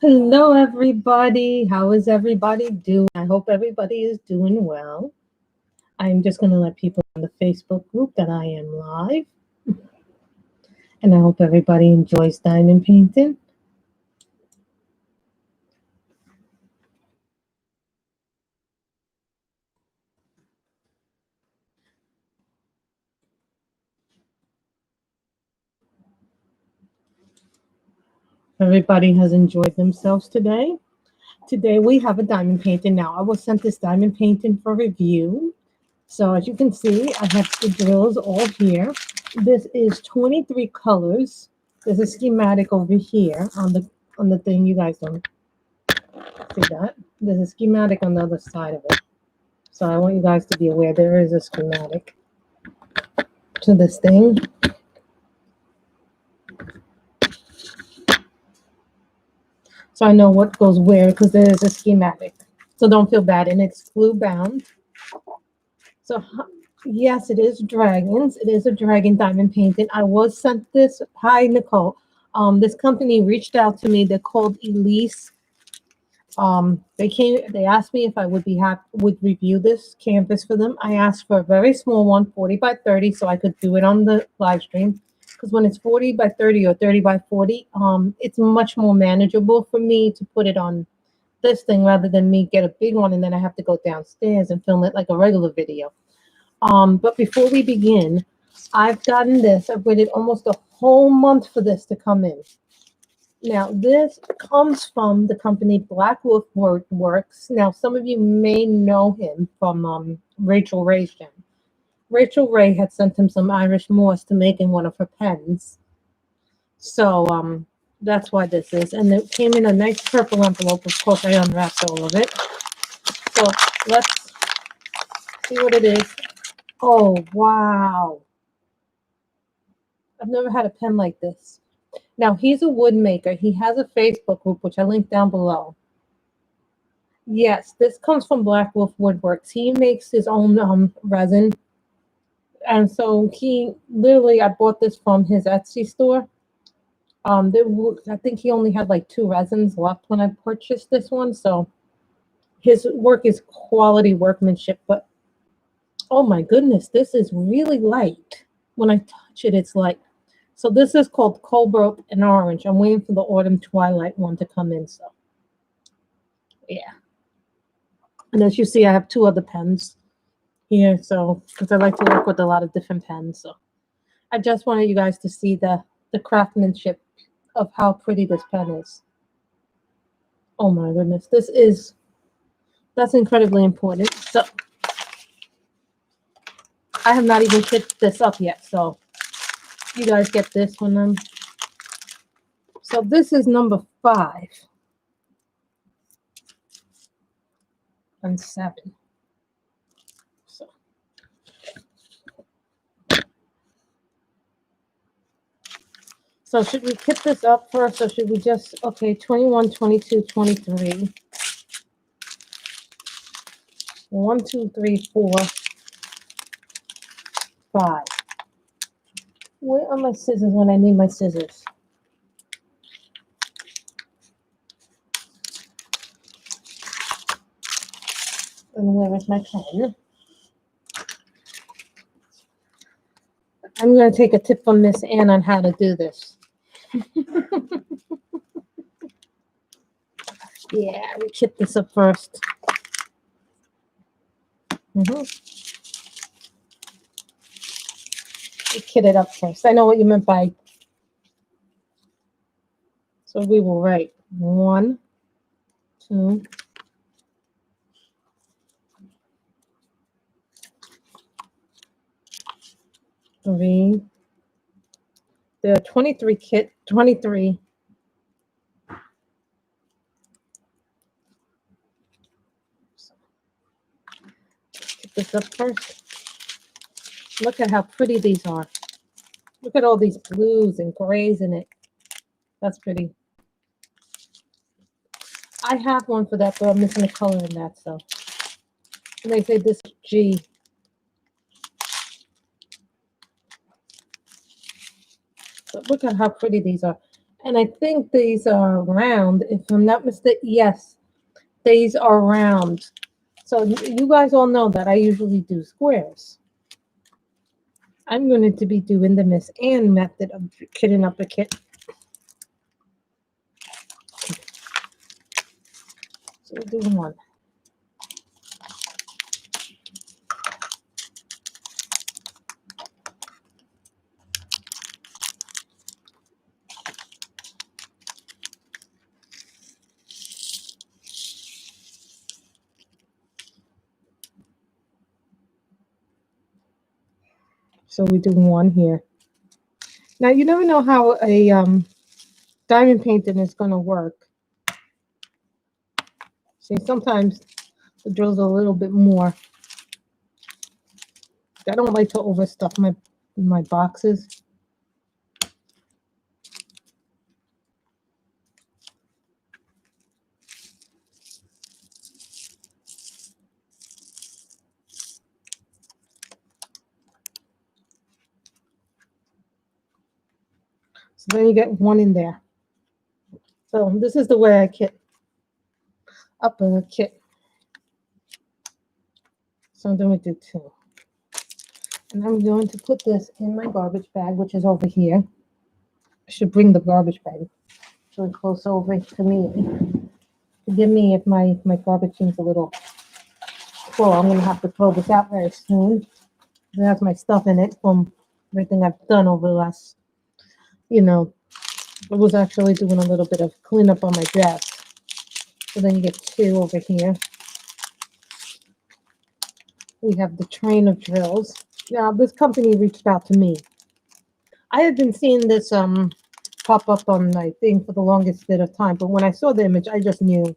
Hello, everybody. How is everybody doing? I hope everybody is doing well. I'm just going to let people on the Facebook group that I am live. And I hope everybody enjoys diamond painting. Everybody has enjoyed themselves today. Today we have a diamond painting. Now, I was sent this diamond painting for review. So as you can see, I have the drills all here. This is 23 colors. There's a schematic over here on the thing. You guys don't see that. There's a schematic on the other side of it. So I want you guys to be aware there is a schematic to this thing. So I know what goes where because there is a schematic. So don't feel bad. And it's glue bound. So yes, it is dragons. It is a dragon diamond painting. I was sent this. Hi, Nicole. This company reached out to me. They're called ELICE. They asked me if I would review this canvas for them. I asked for a very small one, 40 by 30, so I could do it on the live stream. Because when it's 40 by 30 or 30 by 40, it's much more manageable for me to put it on this thing rather than me get a big one and then I have to go downstairs and film it like a regular video. But before we begin, I've gotten this. I've waited almost a whole month for this to come in. Now, this comes from the company Black Wolf Works. Now, some of you may know him from Rachel Ray's channel. Rachel Ray had sent him some Irish moss to make in one of her pens. So that's why this is. And it came in a nice purple envelope. Of course, I unwrapped all of it. So let's see what it is. Oh, wow. I've never had a pen like this. Now, he's a wood maker. He has a Facebook group, which I linked down below. Yes, this comes from Black Wolf Woodworks. He makes his own resin. And so I bought this from his Etsy store. I think he only had like 2 resins left when I purchased this one. So his work is quality workmanship. But, oh my goodness, this is really light. When I touch it, it's light. So this is called Cobalt and Orange. I'm waiting for the Autumn Twilight one to come in. So, yeah. And as you see, I have 2 other pens here. So, because I like to work with a lot of different pens. So, I just wanted you guys to see the craftsmanship of how pretty this pen is. Oh my goodness. That's incredibly important. So, I have not even picked this up yet. So, you guys get this one. So this is number 5 and 7. So should we kit this up first or should we just, okay, 21, 22, 23. 1, 2, 3, 4, 5. Where are my scissors when I need my scissors? And where is my pen? I'm going to take a tip from Miss Ann on how to do this. Yeah, we kit this up first. We kit it up first. I know what you meant by. So we will write 1, 2, 3. There are 23 23. Get this up first. Look at how pretty these are. Look at all these blues and grays in it. That's pretty. I have one for that, but I'm missing a color in that. So and they say this is G. But look at how pretty these are. And I think these are round. If I'm not mistaken, yes, these are round. So you guys all know that I usually do squares. I'm going to be doing the Miss Ann method of kitting up a kit. So we'll do one. So we do one here. Now you never know how a diamond painting is going to work. See, sometimes the drill's a little bit more. I don't like to overstuff my boxes. So then you get one in there. So this is the way I kit up a kit. So then we do two. And I'm going to put this in my garbage bag, which is over here. I should bring the garbage bag really close over to me. Forgive me if my garbage seems a little full. I'm going to have to throw this out very soon. It has my stuff in it from everything I've done over the last, I was actually doing a little bit of cleanup on my desk. So then you get two over here. We have the train of drills. Now, this company reached out to me. I had been seeing this pop up on my thing for the longest bit of time, but when I saw the image, I just knew.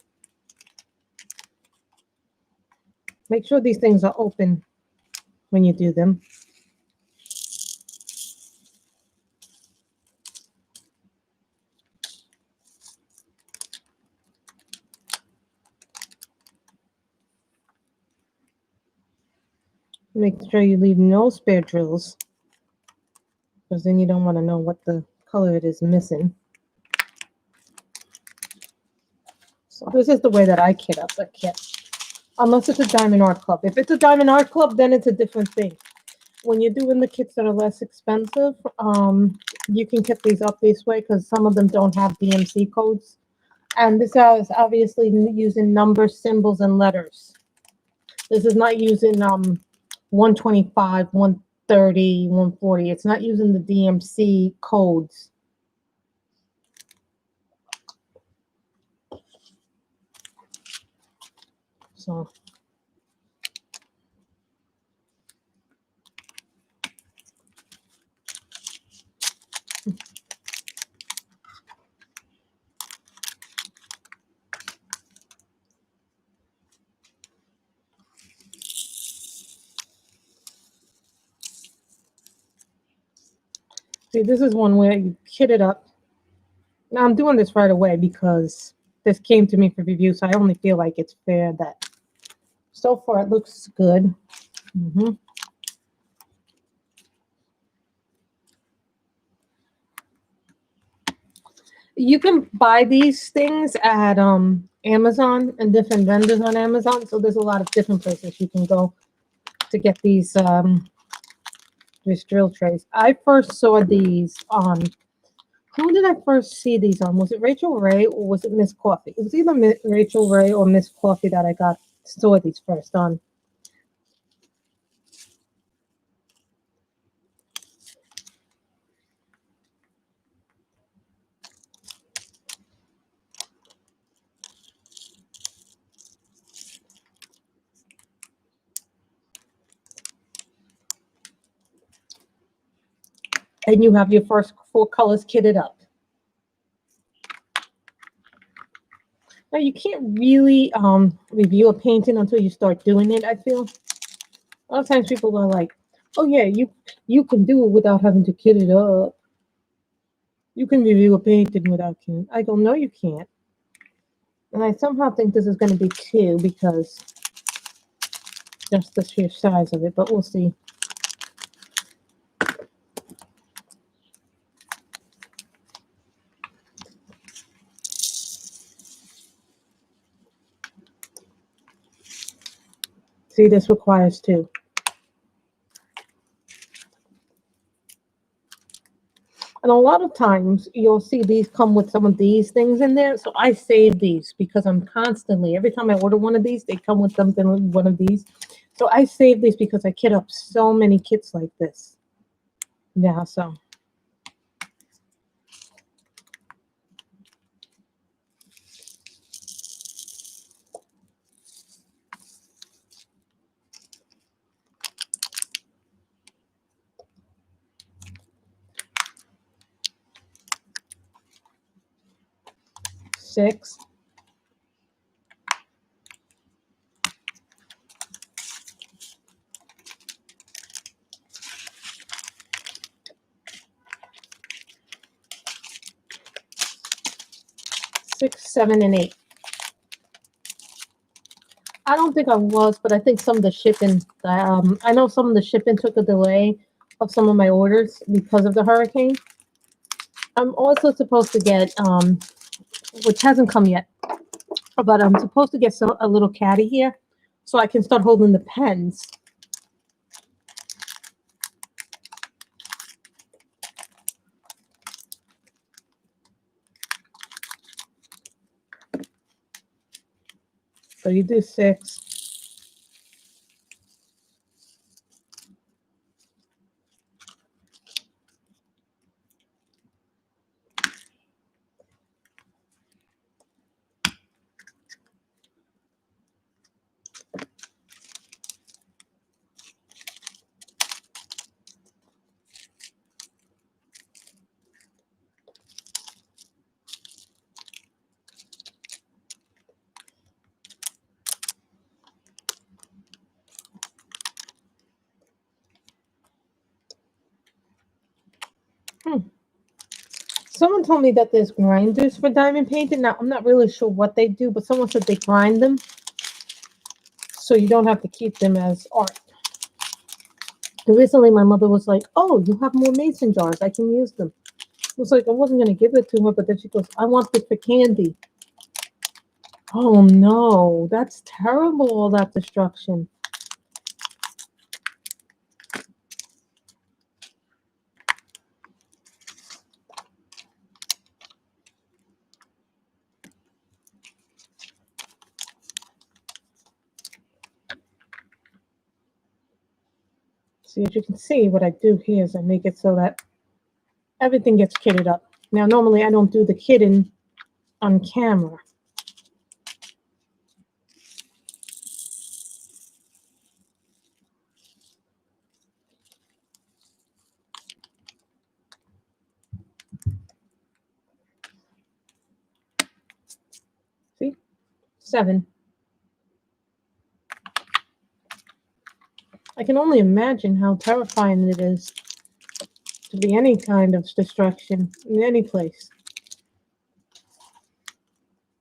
Make sure these things are open when you do them. Make sure you leave no spare drills, because then you don't want to know what the color it is missing. So this is the way that I kit up a kit. Unless it's a Diamond Art Club. If it's a Diamond Art Club, then it's a different thing. When you're doing the kits that are less expensive, you can kit these up this way because some of them don't have DMC codes. And this is obviously using numbers, symbols, and letters. This is not using 125, 130, 140. It's not using the DMC codes. So see, this is one where you kit it up. Now I'm doing this right away because this came to me for review, so I only feel like it's fair that so far it looks good. You can buy these things at Amazon and different vendors on Amazon. So there's a lot of different places you can go to get these drill trays. I first saw these on, who did I first see these on? Was it Rachel Ray or was it Miss Coffee? It was either Rachel Ray or Miss Coffee that I saw these first on. And you have your first 4 colors kitted up. Now you can't really review a painting until you start doing it, I feel. A lot of times people are like, oh yeah, you can do it without having to kit it up. You can review a painting without kitting. I go, no, you can't. And I somehow think this is going to be 2 because that's the sheer size of it, but we'll see. See, this requires 2. And a lot of times you'll see these come with some of these things in there. So I save these because I'm constantly, every time I order one of these, they come with something, one of these. So I save these because I kit up so many kits like this. Yeah, so. Six. Six, 7, and 8. I don't think I was, but I think some of the shipping, I know some of the shipping took a delay of some of my orders because of the hurricane. I'm also supposed to get, which hasn't come yet, but I'm supposed to get a little caddy here so I can start holding the pens. So you do 6. Someone told me that there's grinders for diamond painting. Now, I'm not really sure what they do, but someone said they grind them so you don't have to keep them as art. And recently, my mother was like, oh, you have more mason jars. I can use them. I was like, I wasn't going to give it to her, but then she goes, I want this for candy. Oh, no. That's terrible, all that destruction. See, as you can see, what I do here is I make it so that everything gets kitted up. Now, normally I don't do the kitting on camera. See? 7. I can only imagine how terrifying it is to be any kind of destruction in any place.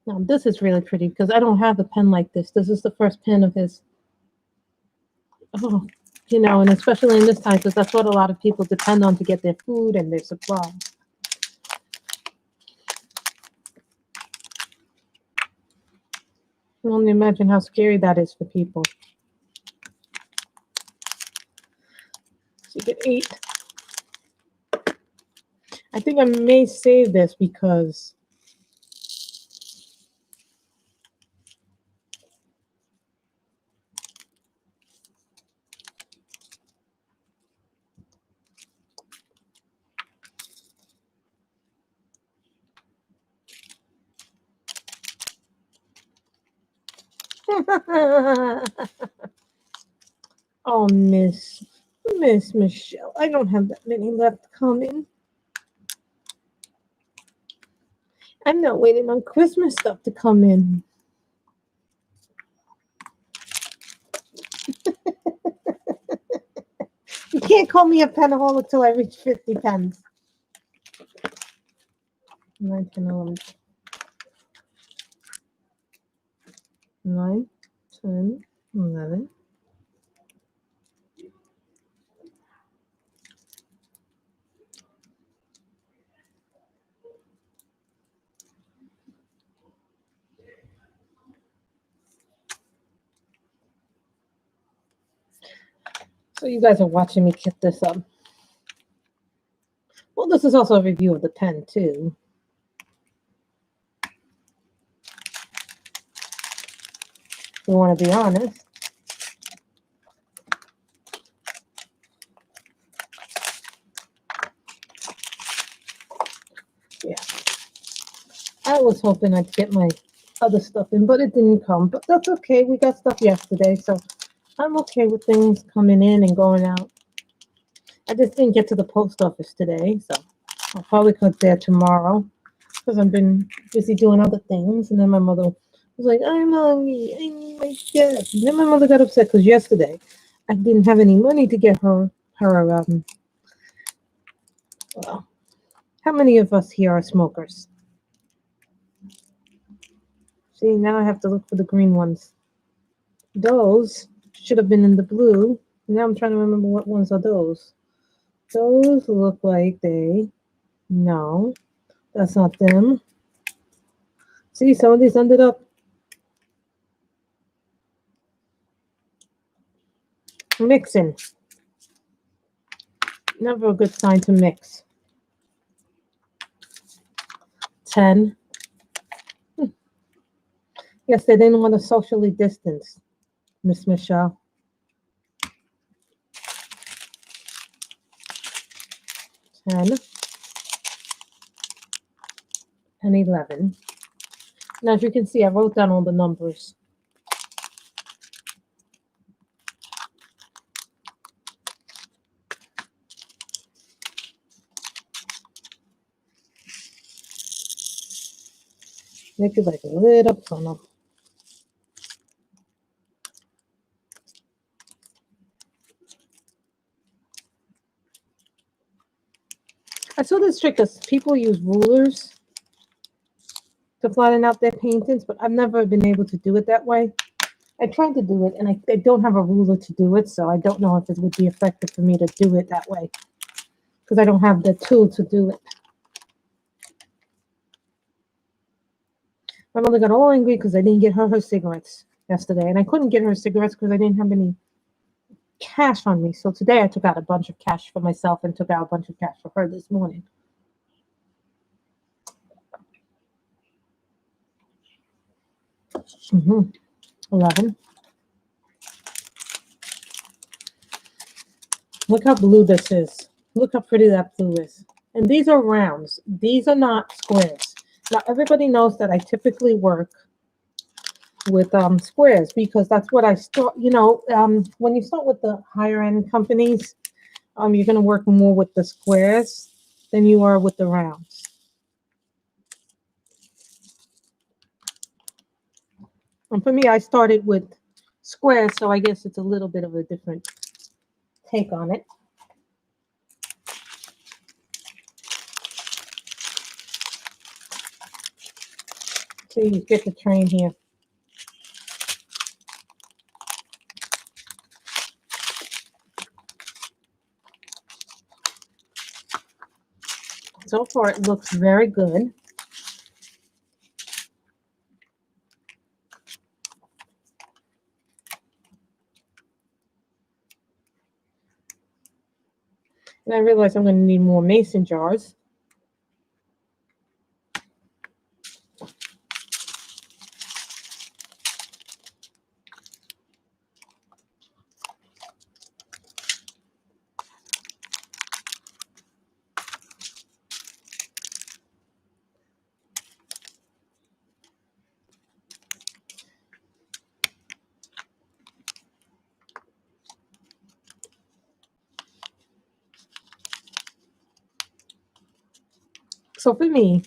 Now, this is really pretty because I don't have a pen like this. This is the first pen of his. Oh, you know, and especially in this time because that's what a lot of people depend on to get their food and their supplies. I can only imagine how scary that is for people. So you get 8. I think I may save this because oh, Miss Michelle, I don't have that many left coming. I'm not waiting on Christmas stuff to come in. You can't call me a penaholic till I reach 50 pens. 9, 10, 11. 9, 10, 11. So you guys are watching me get this up. Well, this is also a review of the pen too. If you want to be honest. Yeah. I was hoping I'd get my other stuff in, but it didn't come. But that's okay. We got stuff yesterday, so I'm okay with things coming in and going out. I just didn't get to the post office today, so I'll probably cut there tomorrow because I've been busy doing other things. And then my mother was like, I'm hungry. I need my stuff. And then my mother got upset because yesterday I didn't have any money to get her, well, how many of us here are smokers? See, now I have to look for the green ones. Those should have been in the blue. Now I'm trying to remember what ones are those. Those look like no, that's not them. See, some of these ended up mixing. Never a good sign to mix. 10. Yes, they didn't want to socially distance, Miss Michelle. 10 and 11. Now, as you can see, I wrote down all the numbers. Make it like a little funnel. I saw this trick because people use rulers to flatten out their paintings, but I've never been able to do it that way. I tried to do it, and I don't have a ruler to do it, so I don't know if it would be effective for me to do it that way because I don't have the tool to do it. My mother got all angry because I didn't get her cigarettes yesterday, and I couldn't get her cigarettes because I didn't have any cash on me. So today I took out a bunch of cash for myself and took out a bunch of cash for her this morning. Mm-hmm. 11. Look how blue this is. Look how pretty that blue is. And these are rounds. These are not squares. Now, everybody knows that I typically work with squares because that's what I start. When you start with the higher end companies, you're going to work more with the squares than you are with the rounds. And for me, I started with squares, so I guess it's a little bit of a different take on it. So you get the train here. So far, it looks very good. And I realize I'm going to need more mason jars. So for me,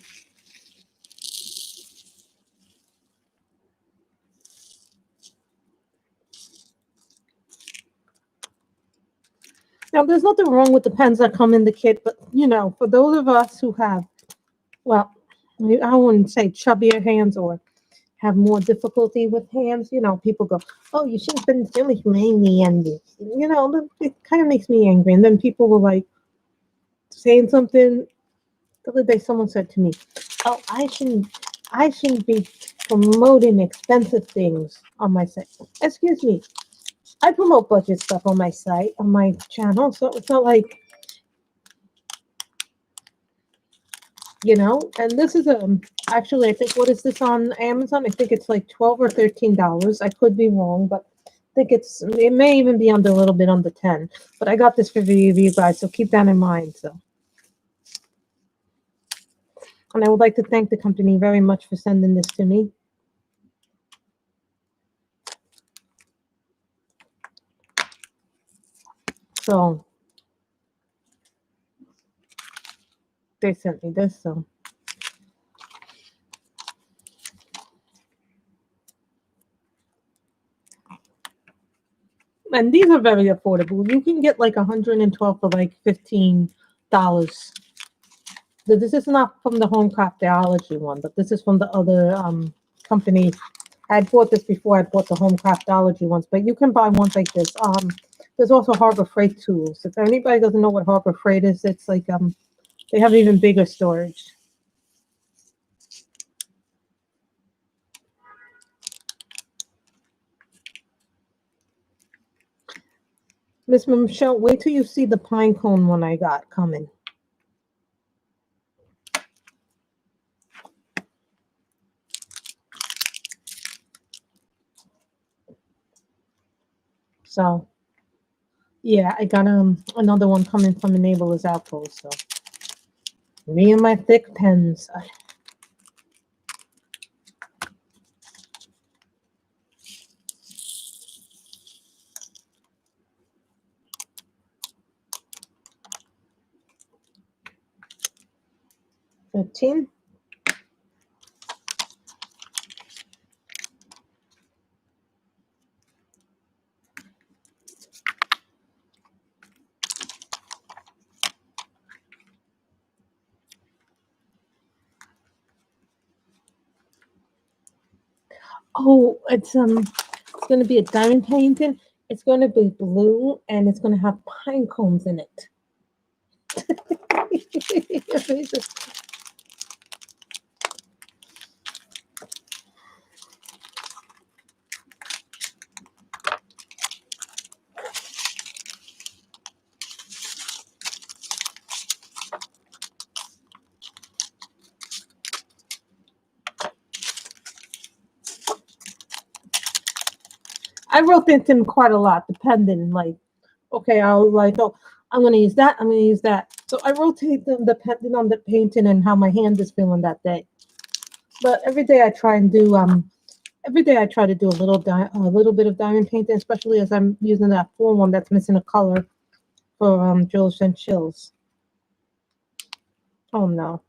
now there's nothing wrong with the pens that come in the kit, but for those of us who have, well, I wouldn't say chubbier hands or have more difficulty with hands, people go, oh, you should have been really mainly and it kind of makes me angry. And then people were like saying something. The other day, someone said to me, "Oh, I shouldn't be promoting expensive things on my site." Excuse me, I promote budget stuff on my site, on my channel, so it's not like, you know. And this is actually, I think, what is this on Amazon? I think it's like $12 or $13. I could be wrong, but I think it may even be under a little bit under 10. But I got this for you guys, so keep that in mind. So, and I would like to thank the company very much for sending this to me. So they sent me this. So. And these are very affordable. You can get like 112 for like $15. This is not from the Home Craftology one, but this is from the other company. I had bought this before I bought the Home Craftology ones, but you can buy ones like this. There's also Harbor Freight tools. If anybody doesn't know what Harbor Freight is, it's like they have even bigger storage. Miss Michelle, wait till you see the pine cone one I got coming. So, yeah, I got another one coming from Enabler's Outpost. So, me and my thick pens. 15. Oh, it's going to be a diamond painting. It's going to be blue, and it's going to have pine cones in it. I rotate them quite a lot, depending. Like, okay, I'll like, oh, I'm going to use that. I'm going to use that. So I rotate them depending on the painting and how my hand is feeling that day. But every day I try and do every day I try to do a little bit of diamond painting, especially as I'm using that full one that's missing a color for Jules and Chills. Oh no,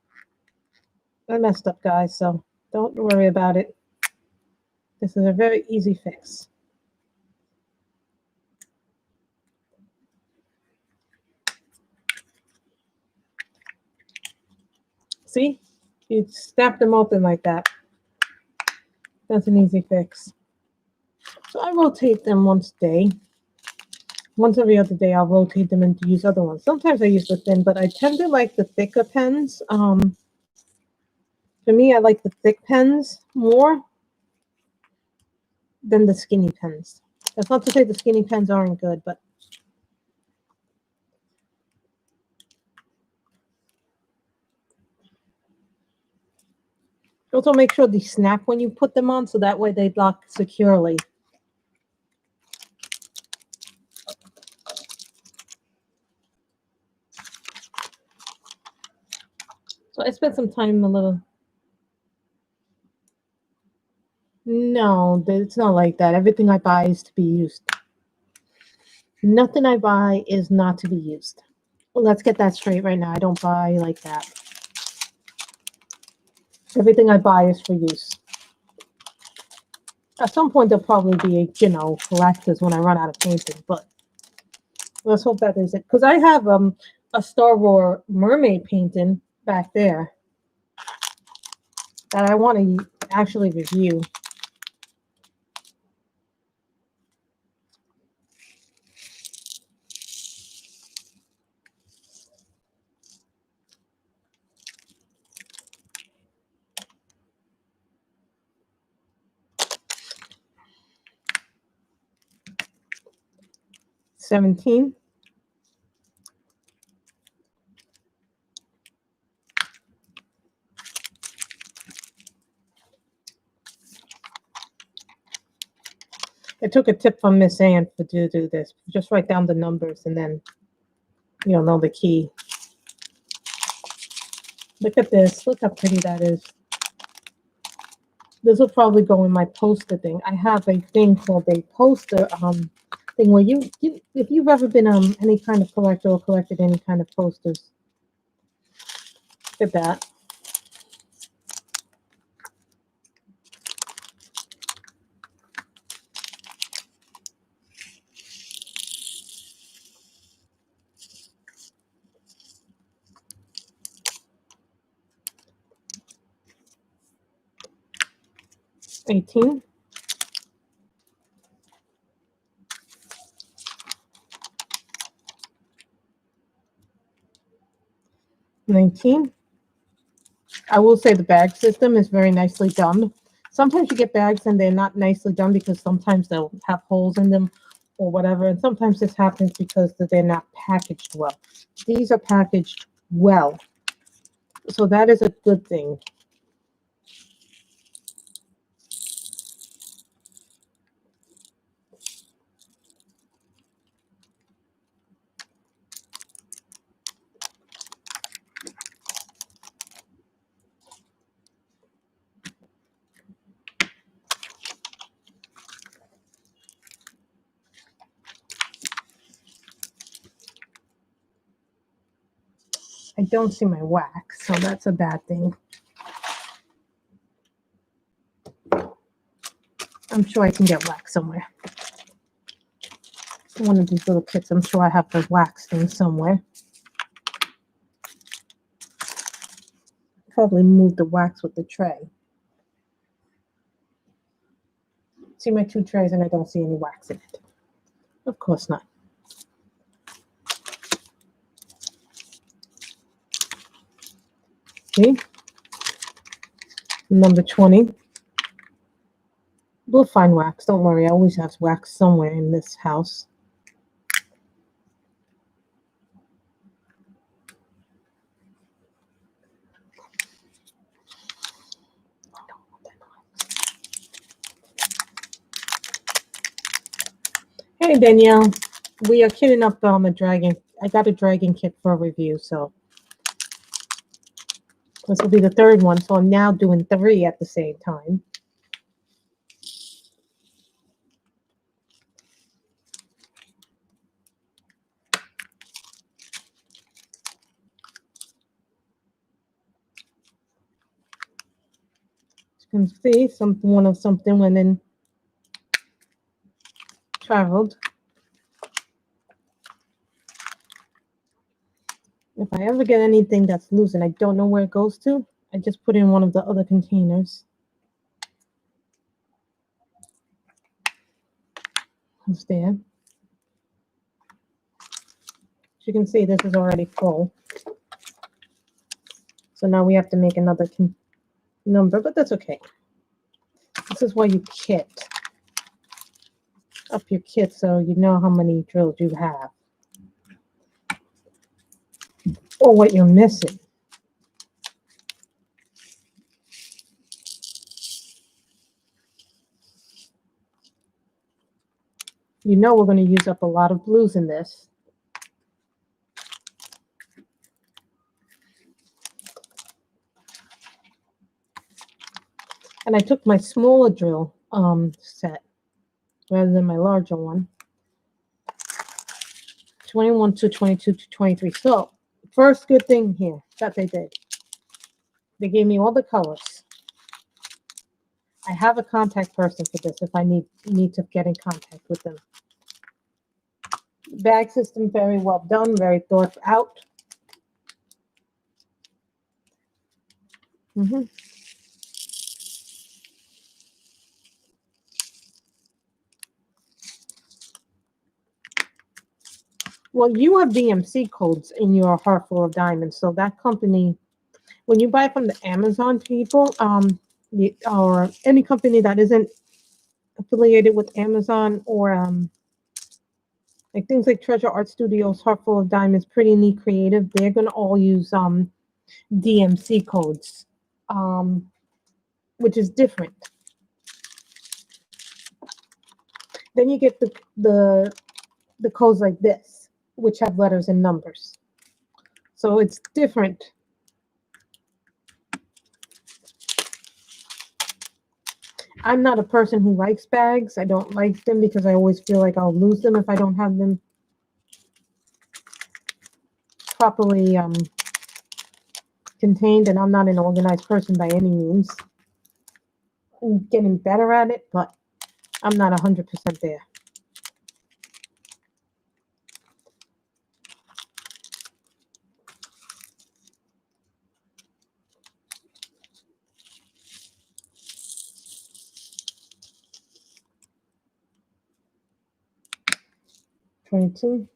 I messed up, guys. So don't worry about it. This is a very easy fix. See, you snap them open like that. That's an easy fix. So I rotate them once a day. Once every other day, I'll rotate them and use other ones. Sometimes I use the thin, but I tend to like the thicker pens. For me, I like the thick pens more than the skinny pens. That's not to say the skinny pens aren't good, but also make sure they snap when you put them on, so that way they lock securely. So I spent some time a little. No, it's not like that. Everything I buy is to be used. Nothing I buy is not to be used. Well, let's get that straight right now. I don't buy like that. Everything I buy is for use. At some point, there'll probably be, collectors when I run out of painting, but let's hope that is it. Because I have a Star Wars mermaid painting back there that I want to actually review. 17. 'I took a tip from Miss Ann to do this. Just write down the numbers and then you'll know the key. Look at this. Look how pretty that is. This will probably go in my poster thing. I have a thing called a poster thing where you if you've ever been any kind of collector or collected any kind of posters. Look at that. $18. 19. I will say the bag system is very nicely done. Sometimes you get bags and they're not nicely done because sometimes they'll have holes in them or whatever. And sometimes this happens because they're not packaged well. These are packaged well. So that is a good thing. I don't see my wax, so that's a bad thing. I'm sure I can get wax somewhere. One of these little kits, I'm sure I have the wax thing somewhere. Probably move the wax with the tray. See my 2 trays and I don't see any wax in it. Of course not. See? Number 20. We'll find wax. Don't worry. I always have wax somewhere in this house. Hey, Danielle. We are kitting up a dragon. I got a dragon kit for a review, so this will be the 3rd one. So I'm now doing 3 at the same time. You can see one of something went in, traveled. If I ever get anything that's loose and I don't know where it goes to, I just put in one of the other containers. It's there. As you can see, this is already full. So now we have to make another number, but that's okay. This is why you kit up your kit so you know how many drills you have or what you're missing. You know we're going to use up a lot of blues in this. And I took my smaller drill set rather than my larger one. 21 to 22 to 23. So first good thing here that they did. They gave me all the colors. I have a contact person for this if I need to get in contact with them. Bag system very well done, very thought out. Well, you have DMC codes in your Heart Full of Diamonds, so that company, when you buy from the Amazon people, or any company that isn't affiliated with Amazon or Like things like Treasure Art Studios, Heart Full of Diamonds, Pretty Neat Creative, they're gonna all use DMC codes, which is different. Then you get the codes like this, which have letters and numbers. So it's different. I'm not a person who likes bags. I don't like them because I always feel like I'll lose them if I don't have them properly contained, and I'm not an organized person by any means. I'm getting better at it, but I'm not 100% there. $22.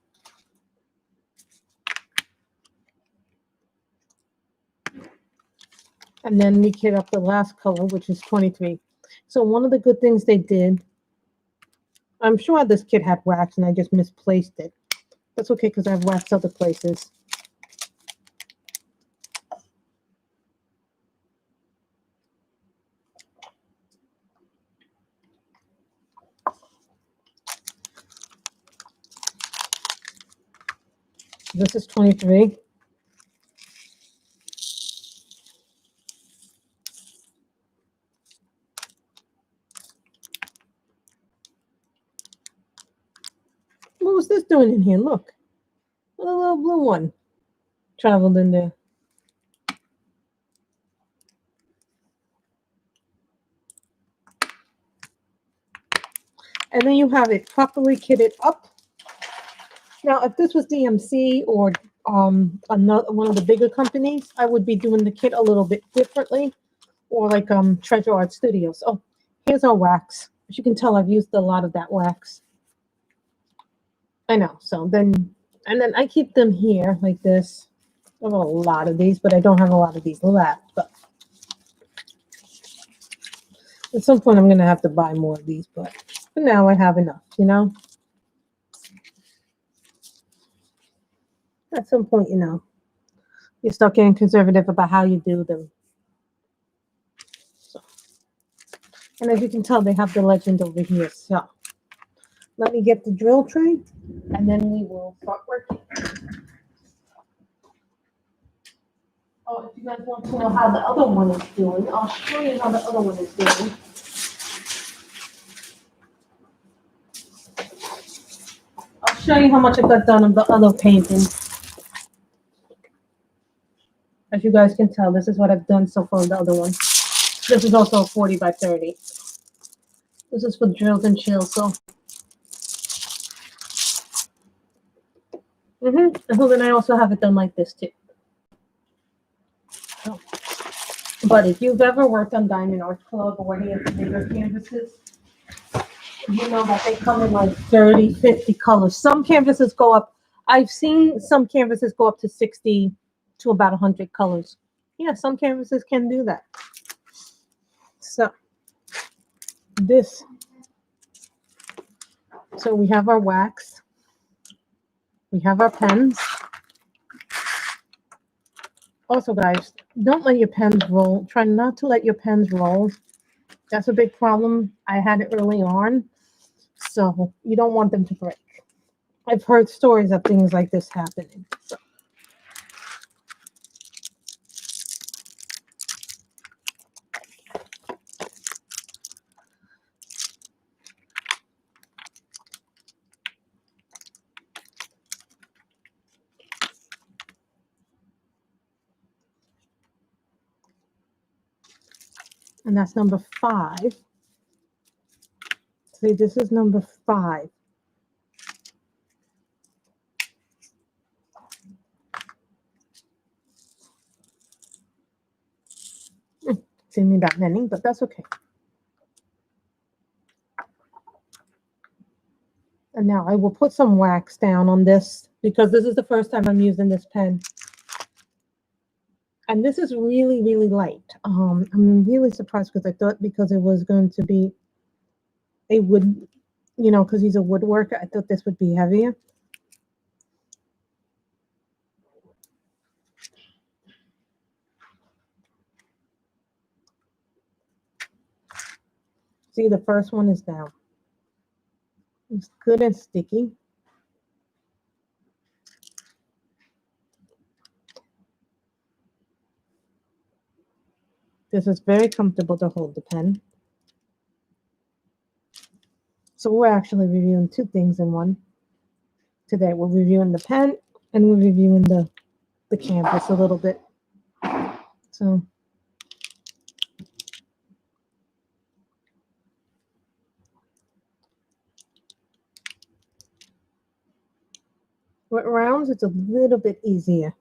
And then we get up the last color, which is 23. So one of the good things they did, I'm sure this kit had wax and I just misplaced it. That's okay because I've waxed other places. This is 23. What was this doing in here? Look. A little blue one traveled in there. And then you have it properly kitted up. Now, if this was DMC or another one of the bigger companies, I would be doing the kit a little bit differently, or like Treasure Art Studios. Oh, here's our wax. As you can tell, I've used a lot of that wax. I know. So then, and then I keep them here like this. I have a lot of these, but I don't have a lot of these left. But at some point, I'm going to have to buy more of these. But for now, I have enough, you know. At some point, you know, you start getting conservative about how you do them. So, and as you can tell, they have the legend over here. So let me get the drill tray, and then we will start working. Oh, if you guys want to know how the other one is doing, I'll show you how the other one is doing. I'll show you how much I got done of the other painting. As you guys can tell, this is what I've done so far on the other one. This is also a 40 by 30. This is for drills and chills, so. And then I also have it done like this too. Oh. But if you've ever worked on Diamond Art Club or any of the bigger canvases, you know that they come in like 30, 50 colors. Some canvases go up. I've seen some canvases go up to 60 to about 100 colors. Yeah, some canvases can do that. So this. So we have our wax. We have our pens. Also, guys, don't let your pens roll. Try not to let your pens roll. That's a big problem. I had it early on. So you don't want them to break. I've heard stories of things like this happening. So. And that's number 5. See, this is number 5. See me that many, but that's okay. And now I will put some wax down on this because this is the first time I'm using this pen. And this is really, really light. I'm really surprised because I thought because it was going to be a wood, you know, because he's a woodworker, I thought this would be heavier. See, the first one is down. It's good and sticky. This is very comfortable to hold the pen. So we're actually reviewing two things in one. Today we're reviewing the pen and we're reviewing the canvas a little bit. So with rounds, it's a little bit easier.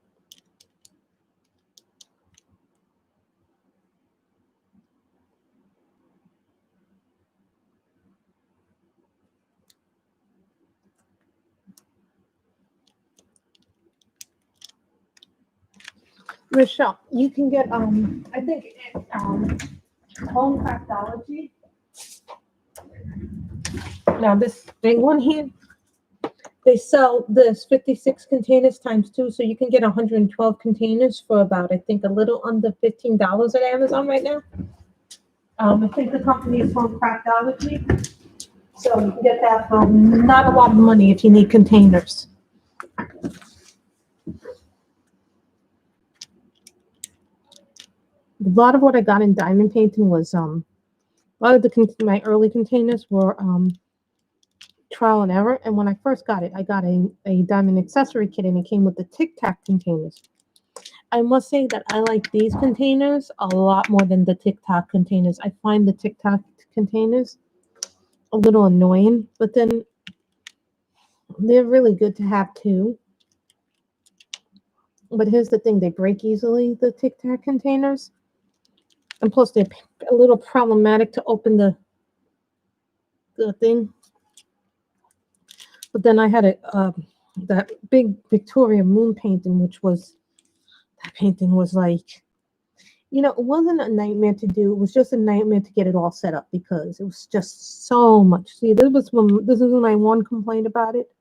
Michelle, you can get I think Home Craftology. Now this big one here, they sell this 56 containers times 2, so you can get 112 containers for about, I think, a little under $15 at Amazon right now. I think the company is Home Craftology, so you can get that for not a lot of money if you need containers. A lot of what I got in diamond painting was a lot of my early containers were trial and error. And when I first got it, I got a diamond accessory kit and it came with the Tic Tac containers. I must say that I like these containers a lot more than the Tic Tac containers. I find the Tic Tac containers a little annoying, but then they're really good to have too. But here's the thing, they break easily, the Tic Tac containers. And plus they're a little problematic to open the thing. But then I had that big Victoria moon painting, that painting was like, it wasn't a nightmare to do. It was just a nightmare to get it all set up because it was just so much. See, this is my one complaint about it.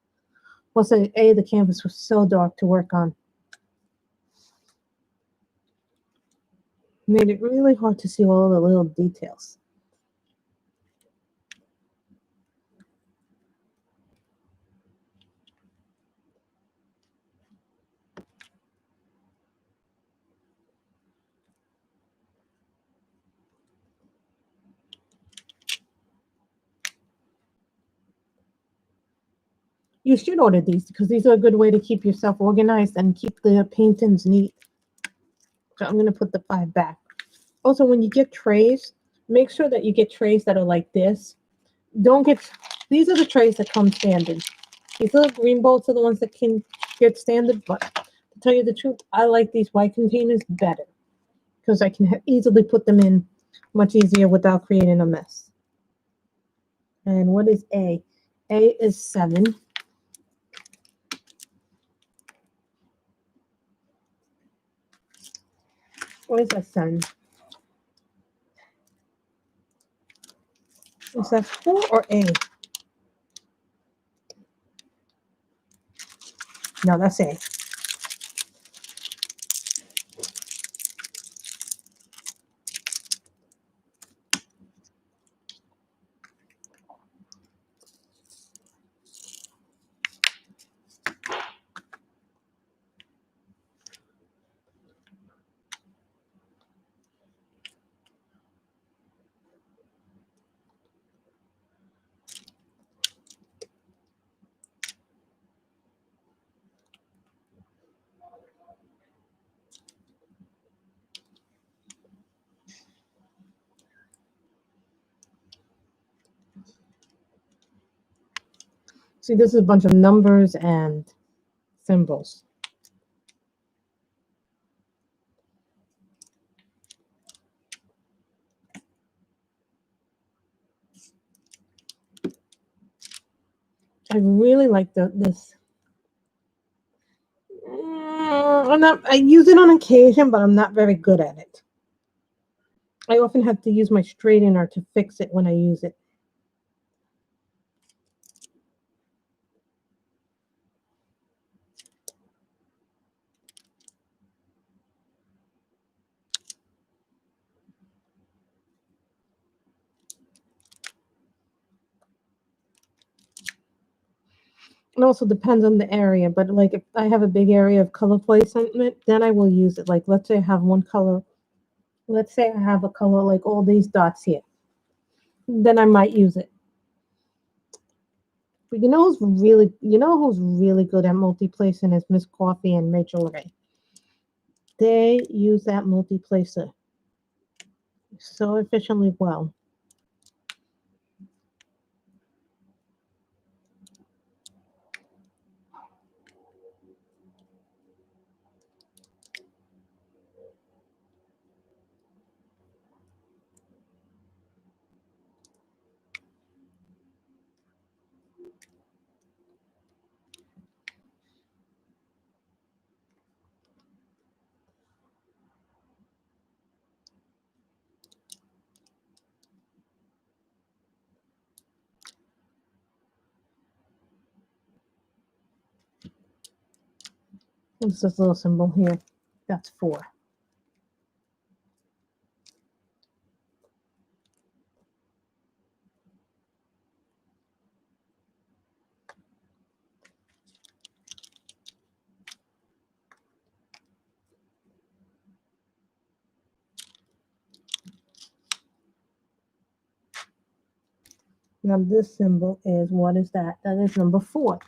Was that the canvas was so dark to work on. Made it really hard to see all the little details. You should order these because these are a good way to keep yourself organized and keep the paintings neat. So I'm going to put the 5 back. Also, when you get trays, make sure that you get trays that are like this. These are the trays that come standard. These little green bolts are the ones that can get standard, but to tell you the truth, I like these white containers better because I can easily put them in much easier without creating a mess. And what is A? A is 7. What is that 7? Is that 4 or A? No, that's A. See, this is a bunch of numbers and symbols. I really like this. I use it on occasion, but I'm not very good at it. I often have to use my straightener to fix it when I use it. It also depends on the area, but like if I have a big area of color placement, then I will use it. Like let's say I have one color, let's say I have a color like all these dots here, then I might use it. But you know who's really good at multi-placing is Miss Coffee and Rachel Ray. They use that multi-placer so efficiently well. It's this little symbol here. That's 4. Now this symbol is, what is that? That is number 4.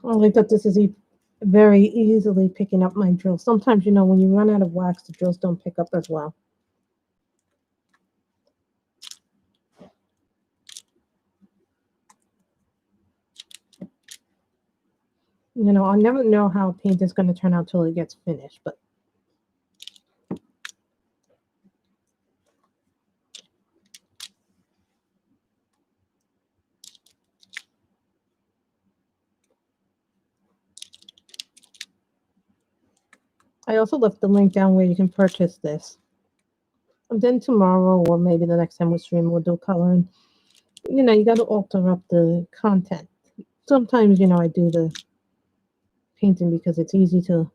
I like that this is very easily picking up my drill. Sometimes, when you run out of wax, the drills don't pick up as well. I never know how a paint is going to turn out till it gets finished, but I also left the link down where you can purchase this. And then tomorrow, or maybe the next time we stream, we'll do coloring. You got to alter up the content. Sometimes, I do the painting because it's easy to.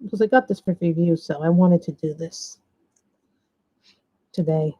Because I got this for review, so I wanted to do this today.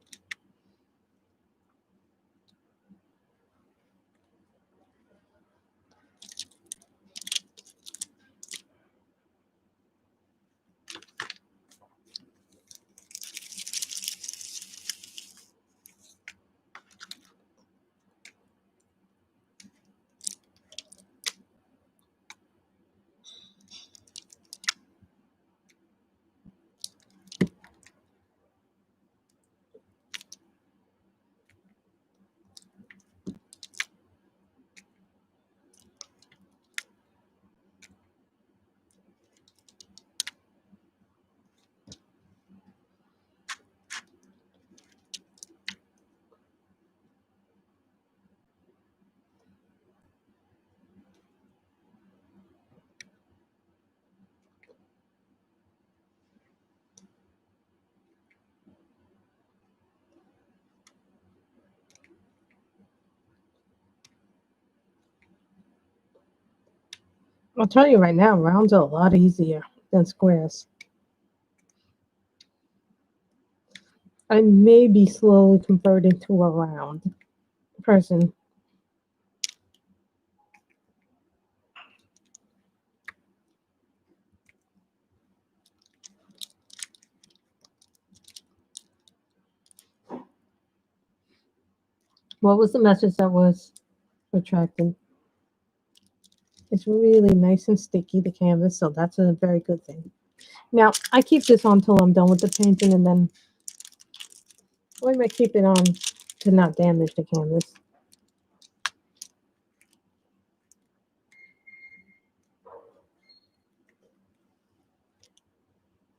I'll tell you right now, rounds are a lot easier than squares. I may be slowly converting to a round person. What was the message that was retracted? It's really nice and sticky, the canvas, so that's a very good thing. Now, I keep this on till I'm done with the painting, and then I might keep it on to not damage the canvas.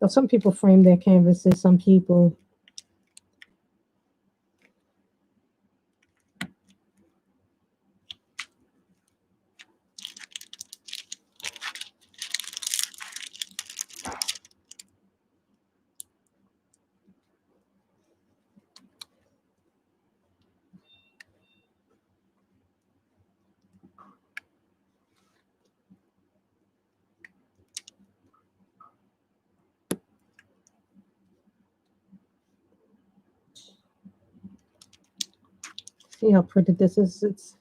So some people frame their canvases, some people See how pretty this is? It's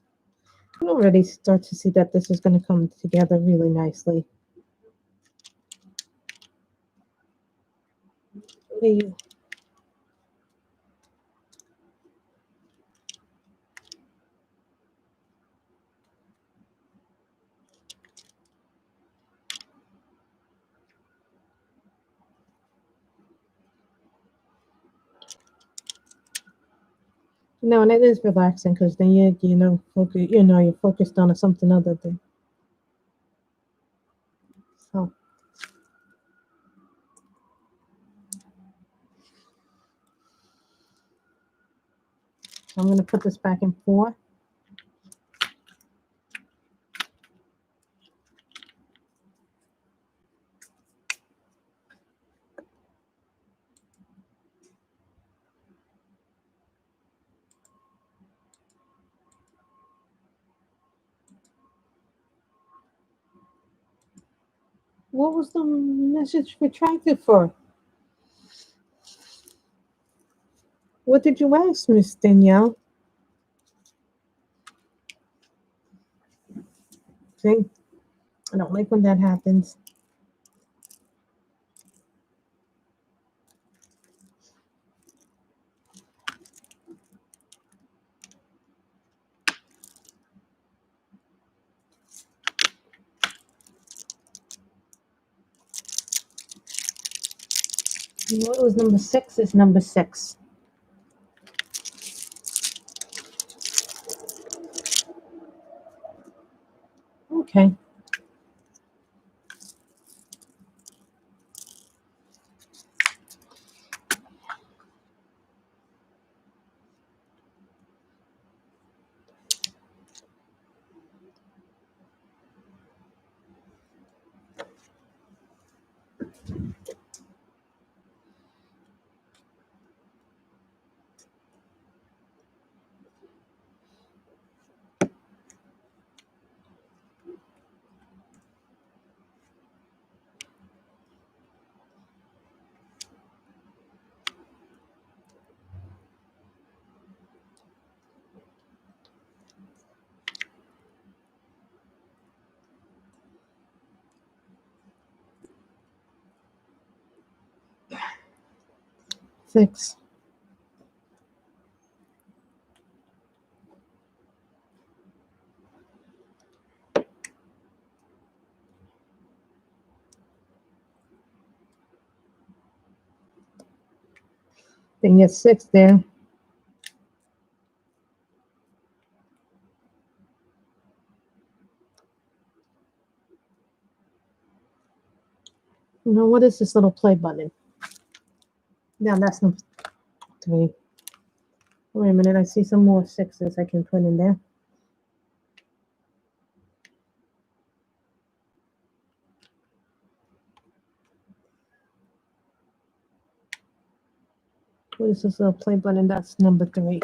you can already start to see that this is going to come together really nicely. Hey, no, and it is relaxing because then you're focused on something other than so. I'm going to put this back in 4. What was the message retracted for? What did you ask, Miss Danielle? See, I don't like when that happens. What was number 6? Is number 6. Okay. Six. Then get 6 there. Now, what is this little play button? Now, that's number 3. Wait a minute, I see some more 6s I can put in there. What is this little play button? That's number 3.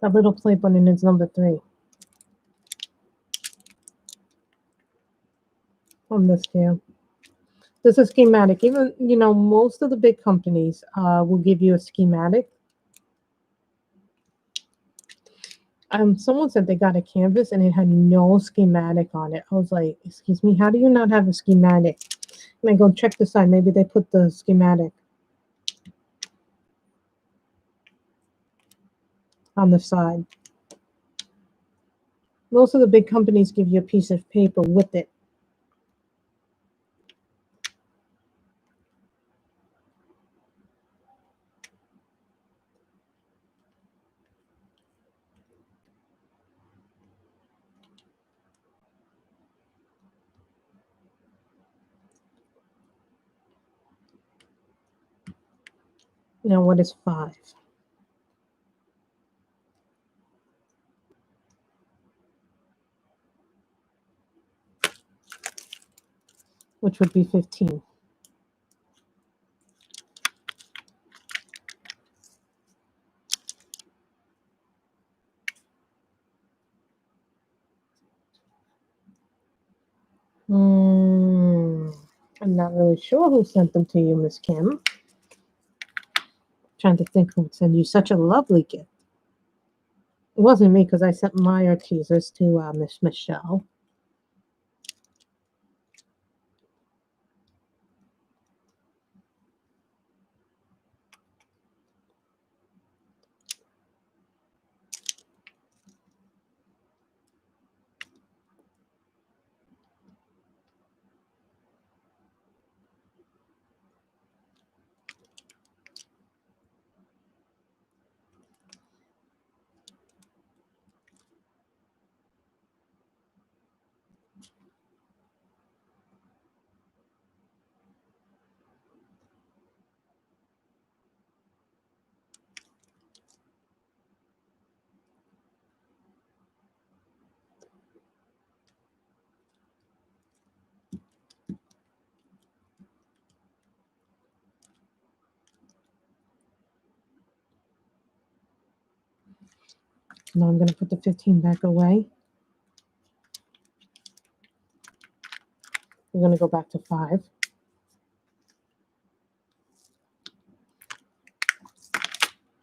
That little play button is number 3 on the scale. This is schematic. Even, most of the big companies will give you a schematic. Someone said they got a canvas and it had no schematic on it. I was like, excuse me, how do you not have a schematic? And I go check the side. Maybe they put the schematic on the side. Most of the big companies give you a piece of paper with it. Now, what is 5? Which would be 15. I'm not really sure who sent them to you, Miss Kim. Trying to think who would send you such a lovely gift. It wasn't me because I sent my teasers to Miss Michelle. Now I'm going to put the 15 back away. We're going to go back to 5.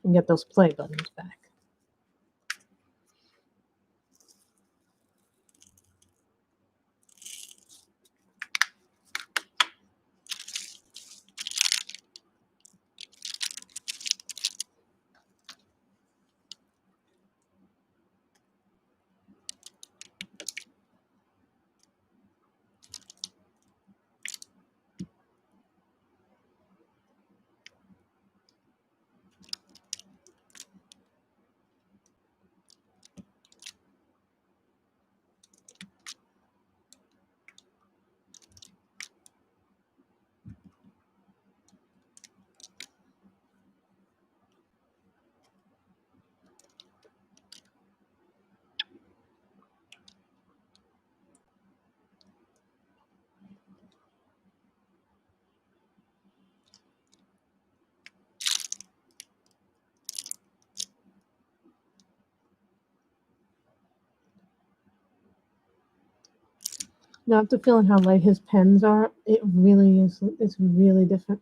And get those play buttons back. Now, after feeling how light his pens are, it really is. It's really different.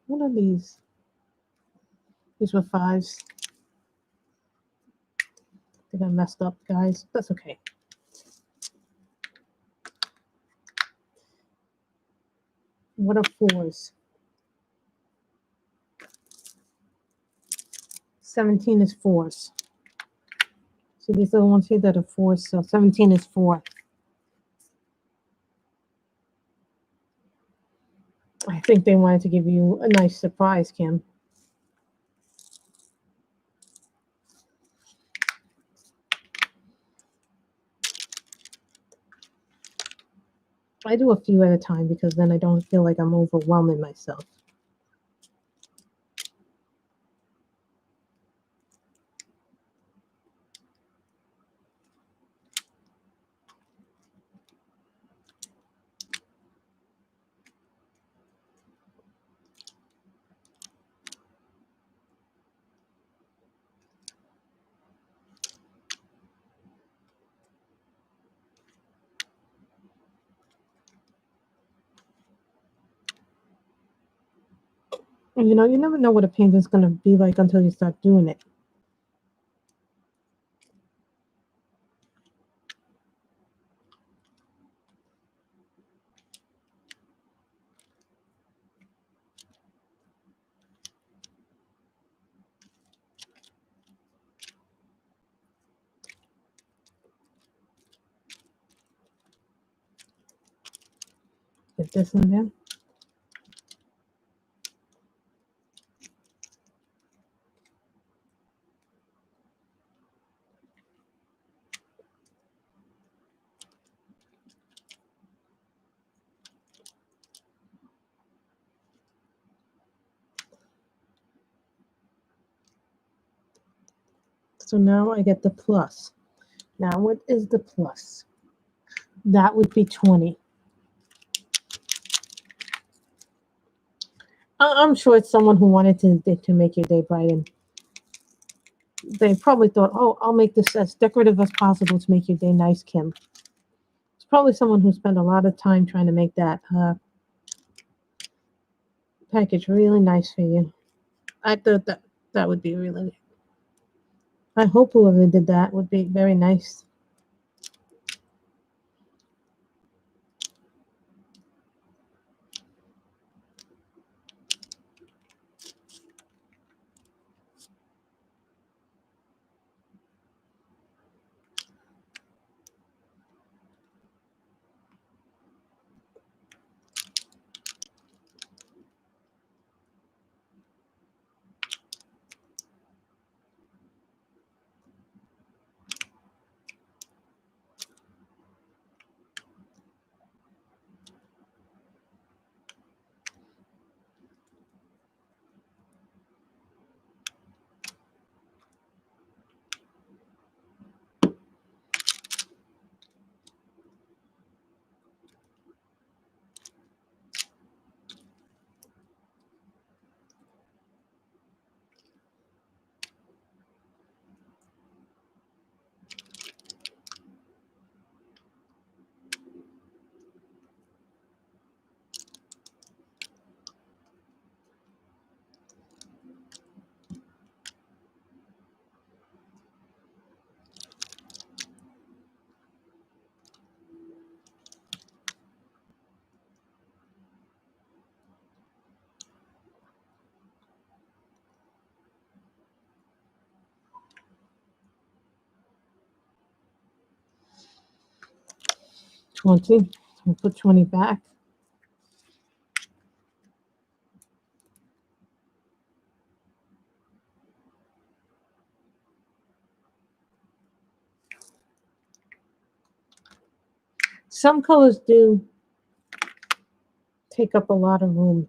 What are these? These were 5s. I think I messed up, guys. That's okay. What are 4s? 17 is 4s. See these little ones here that are 4s, so 17 is 4. I think they wanted to give you a nice surprise, Kim. I do a few at a time because then I don't feel like I'm overwhelming myself. And you know, you never know what a painting's going to be like until you start doing it. Get this in there. So now I get the plus. Now what is the plus? That would be 20. I'm sure it's someone who wanted to make your day brighten. They probably thought, oh, I'll make this as decorative as possible to make your day nice, Kim. It's probably someone who spent a lot of time trying to make that package really nice for you. I thought that would be really. I hope whoever did that would be very nice. $20. I'll put 20 back. Some colors do take up a lot of room.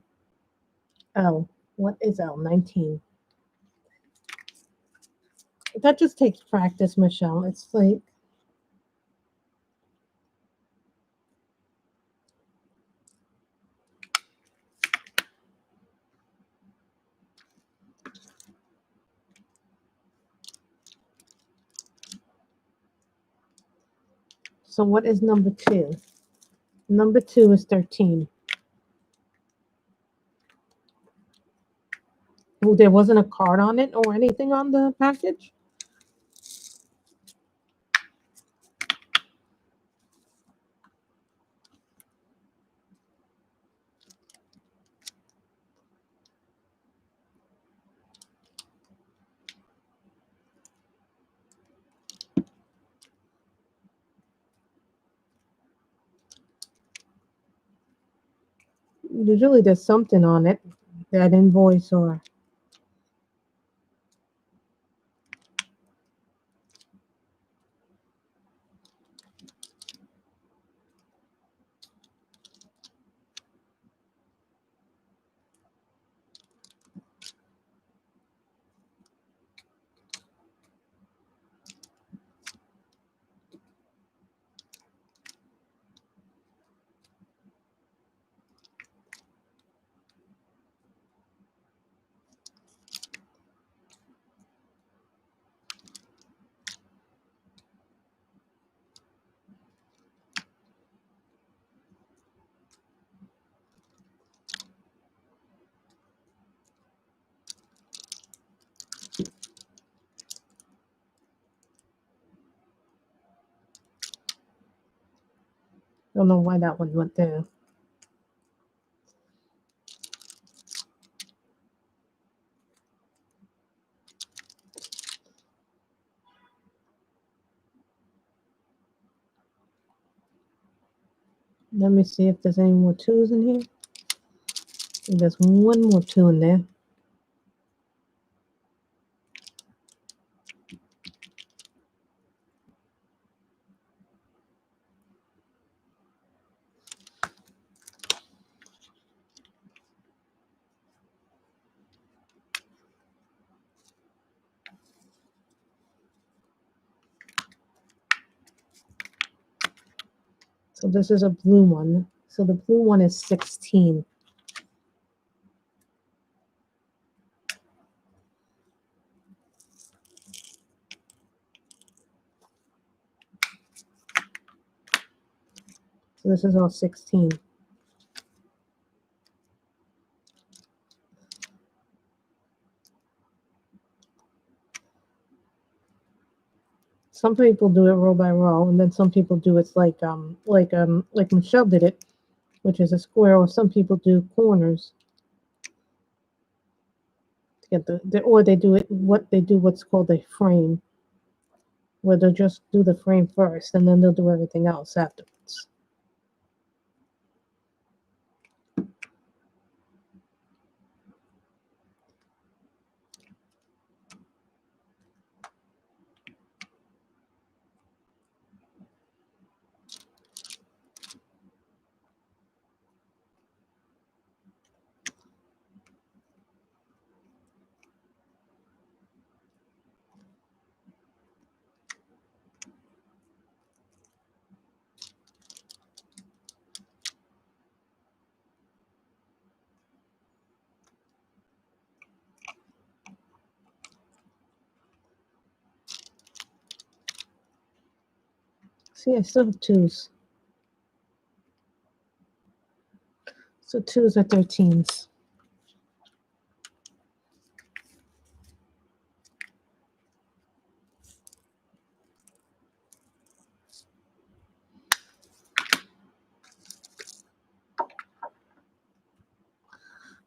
L. What is L? 19. That just takes practice, Michelle. It's like, so what is number 2? Number 2 is 13. Oh, there wasn't a card on it or anything on the package? Usually there's something on it, that invoice or. Don't know why that one went there. Let me see if there's any more 2s in here. There's one more 2 in there. So this is a blue one. So the blue one is 16. So this is all 16. Some people do it row by row, and then some people do it like Michelle did it, which is a square, or some people do corners to get or they do what's called a frame, where they'll just do the frame first, and then they'll do everything else afterwards. See, I still have 2s. So 2s are 13s.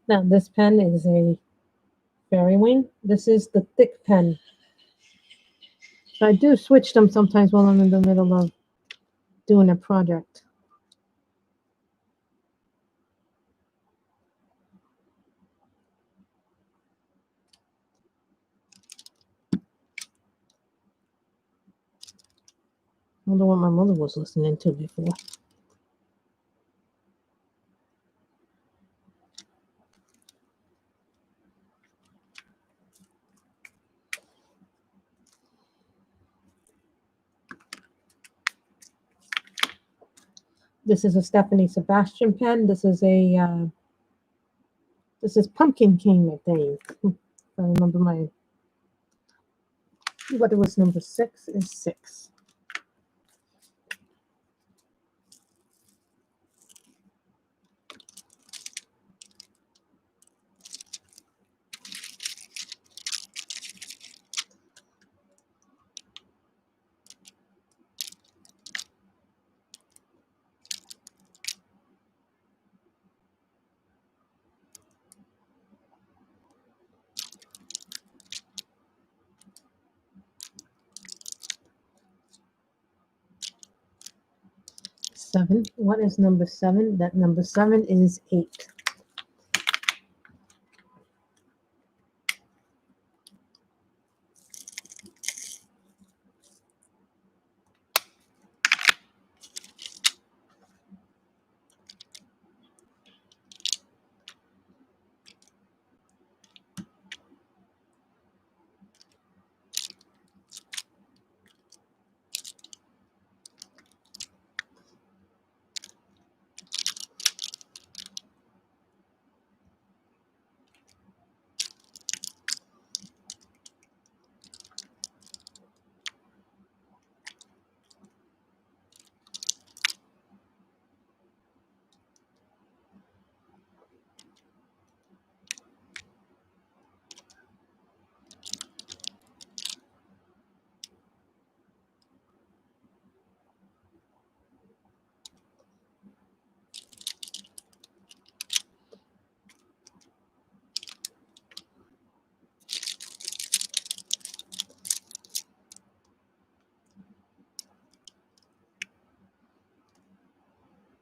Now this pen is a fairy wing. This is the thick pen. So I do switch them sometimes while I'm in the middle of doing a project. I wonder what my mother was listening to before. This is a Stephanie Sebastian pen. This is Pumpkin King, I think. If I remember what it was, number 6 is 6. Seven. What is number 7? That number 7 is 8.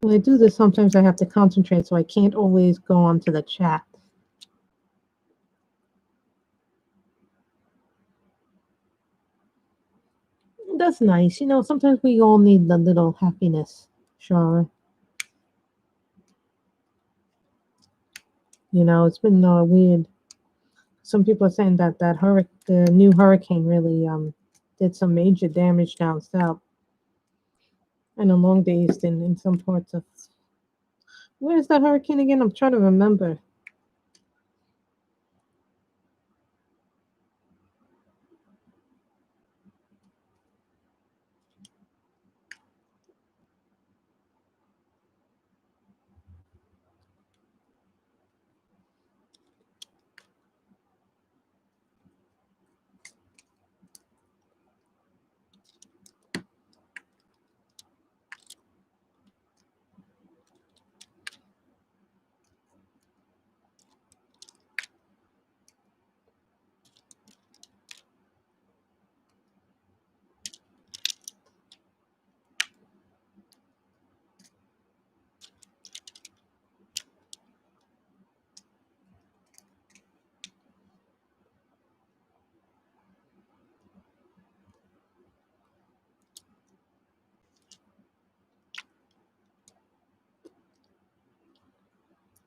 When I do this, sometimes I have to concentrate, so I can't always go onto the chat. That's nice. Sometimes we all need the little happiness, Shara. It's been weird. Some people are saying that the new hurricane really did some major damage down south. And the long days in some parts of. Where's that hurricane again? I'm trying to remember.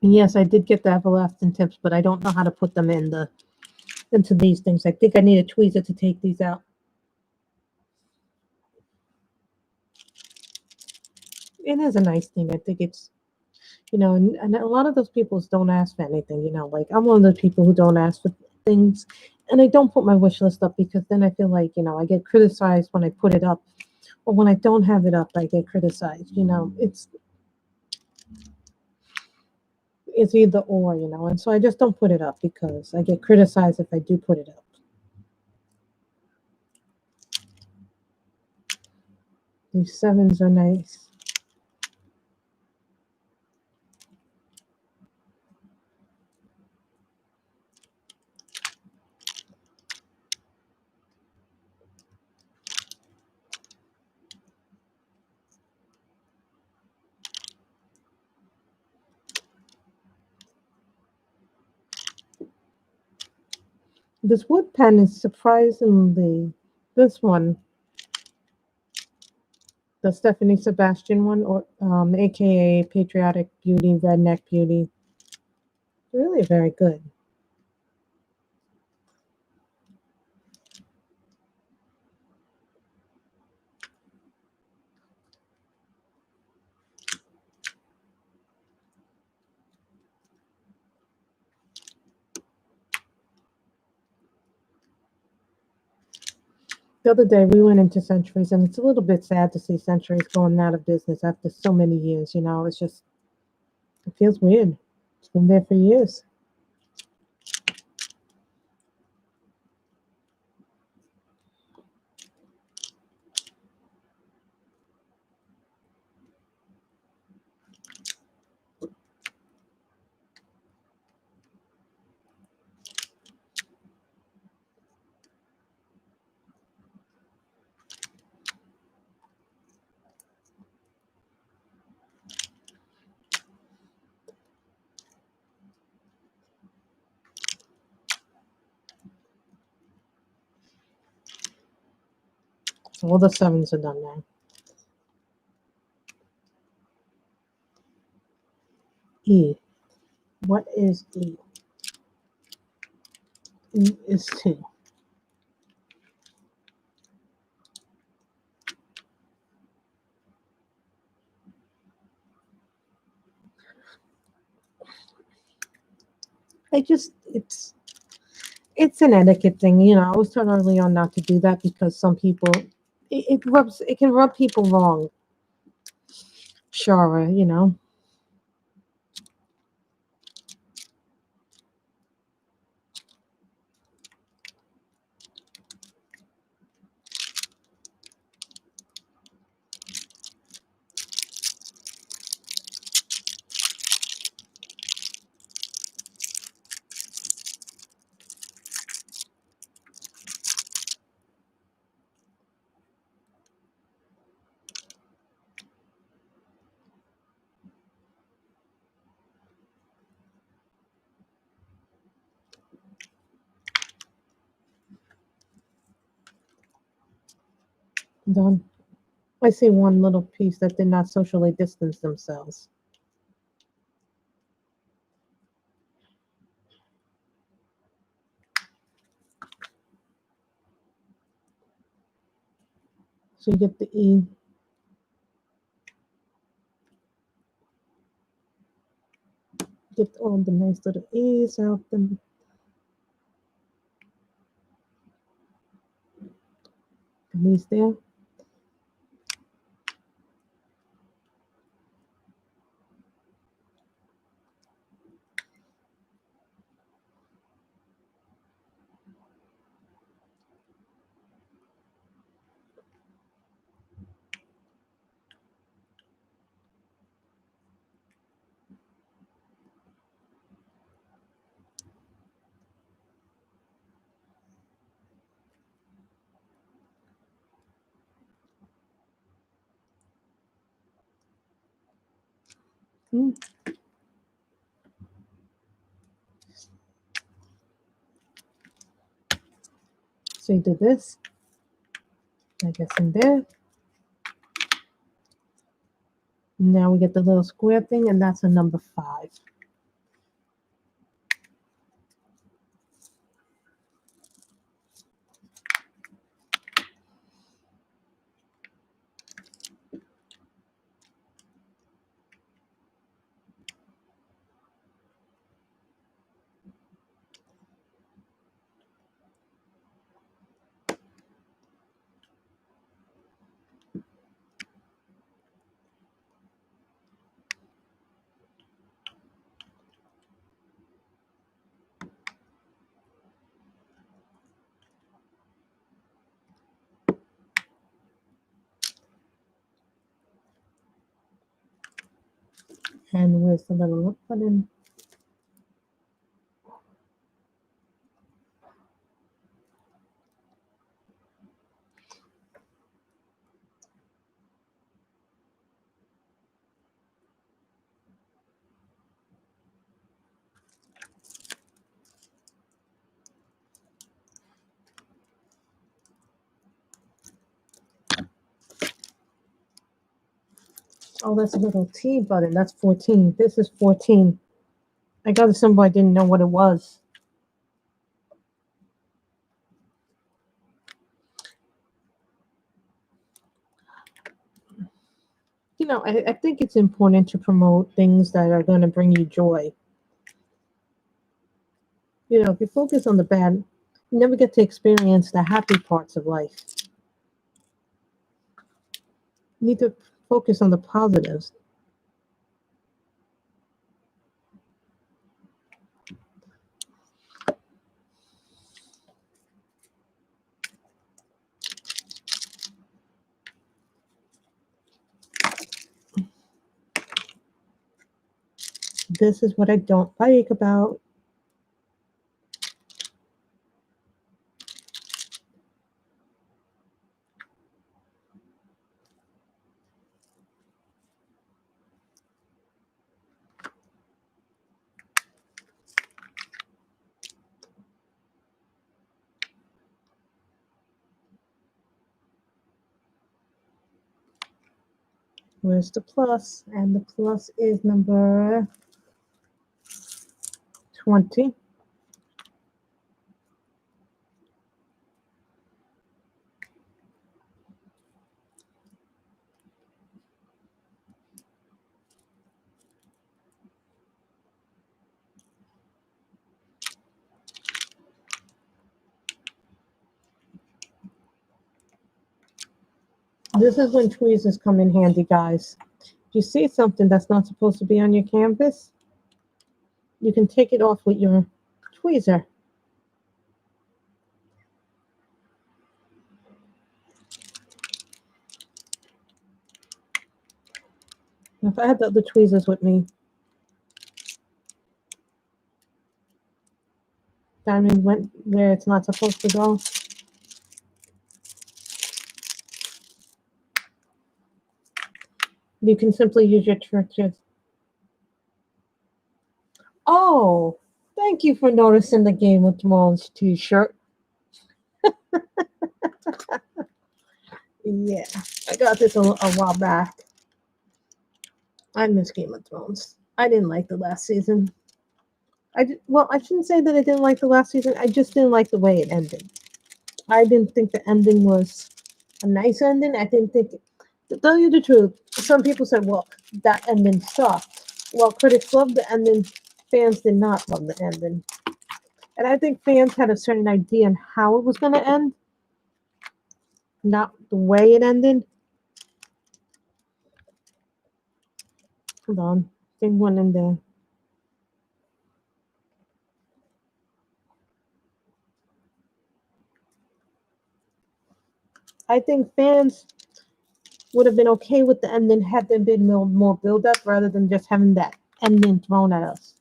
And yes, I did get the everlasting tips, but I don't know how to put them into these things. I think I need a tweezer to take these out. It is a nice thing. I think it's, and a lot of those people don't ask for anything, like I'm one of those people who don't ask for things, and I don't put my wish list up because then I feel like, I get criticized when I put it up, or when I don't have it up, I get criticized. It's either or, and so I just don't put it up because I get criticized if I do put it up. These sevens are nice. This wood pen is surprisingly, this one, the Stephanie Sebastian one, or aka Patriotic Beauty, Redneck Beauty, really very good. The other day we went into Centuries, and it's a little bit sad to see Centuries going out of business after so many years. It's just, it feels weird. It's been there for years. All the sevens are done now. E. What is E? E is 2. It's an etiquette thing. I was told early on not to do that because some people, it can rub people wrong. Shara. Done. I see one little piece that did not socially distance themselves. So you get the E. Get all the nice little E's out them. These there. Hmm. So you do this. I guess in there. Now we get the little square thing, and that's a number 5. And where's the little look button? Oh, that's a little T button. That's 14. This is 14. I got a symbol. I didn't know what it was. You know, I think it's important to promote things that are going to bring you joy. You know, if you focus on the bad, you never get to experience the happy parts of life. You need to focus on the positives. This is what I don't like about. Where's the plus? And the plus is number 20. This is when tweezers come in handy, guys. If you see something that's not supposed to be on your canvas, you can take it off with your tweezer. If I had the other tweezers with me, diamond went where it's not supposed to go. You can simply use your tricks. Oh, thank you for noticing the Game of Thrones t-shirt. Yeah, I got this a while back. I miss Game of Thrones. I didn't like the last season. Well, I shouldn't say that I didn't like the last season. I just didn't like the way it ended. I didn't think the ending was a nice ending. I didn't think, to tell you the truth, some people said, well, that ending sucked. Well, critics loved the ending. Fans did not love the ending. And I think fans had a certain idea on how it was going to end, not the way it ended. Hold on. Thing went in there. I think fans would have been okay with the ending had there been more build up rather than just having that ending thrown at us.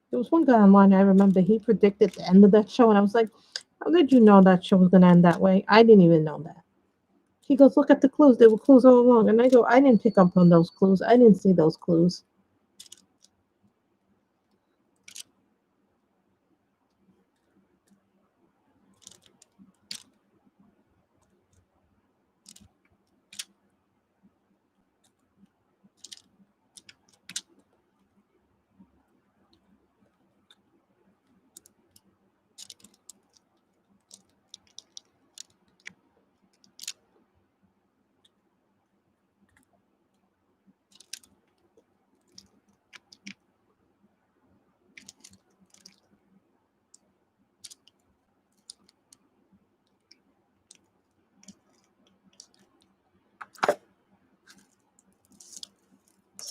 There was one guy online I remember he predicted the end of that show, and I was like, how did you know that show was going to end that way? I didn't even know that. He goes, look at the clues. There were clues all along. And I go, I didn't pick up on those clues. I didn't see those clues.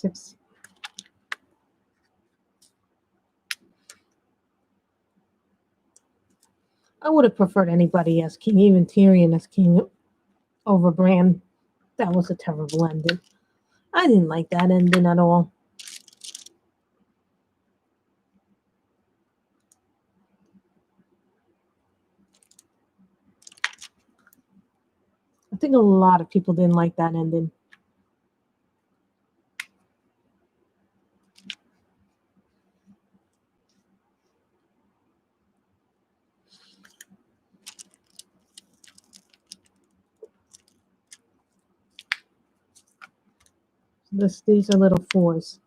6. I would have preferred anybody as king, even Tyrion as king over Bran. That was a terrible ending. I didn't like that ending at all. I think a lot of people didn't like that ending. These are little 4s.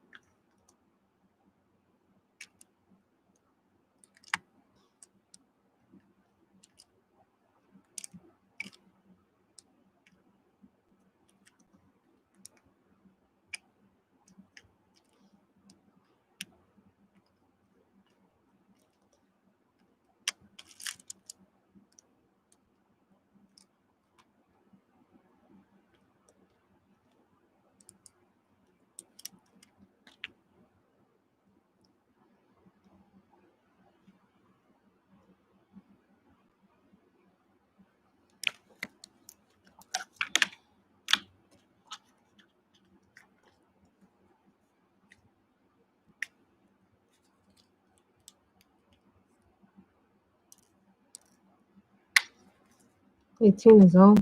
Eighteen is all.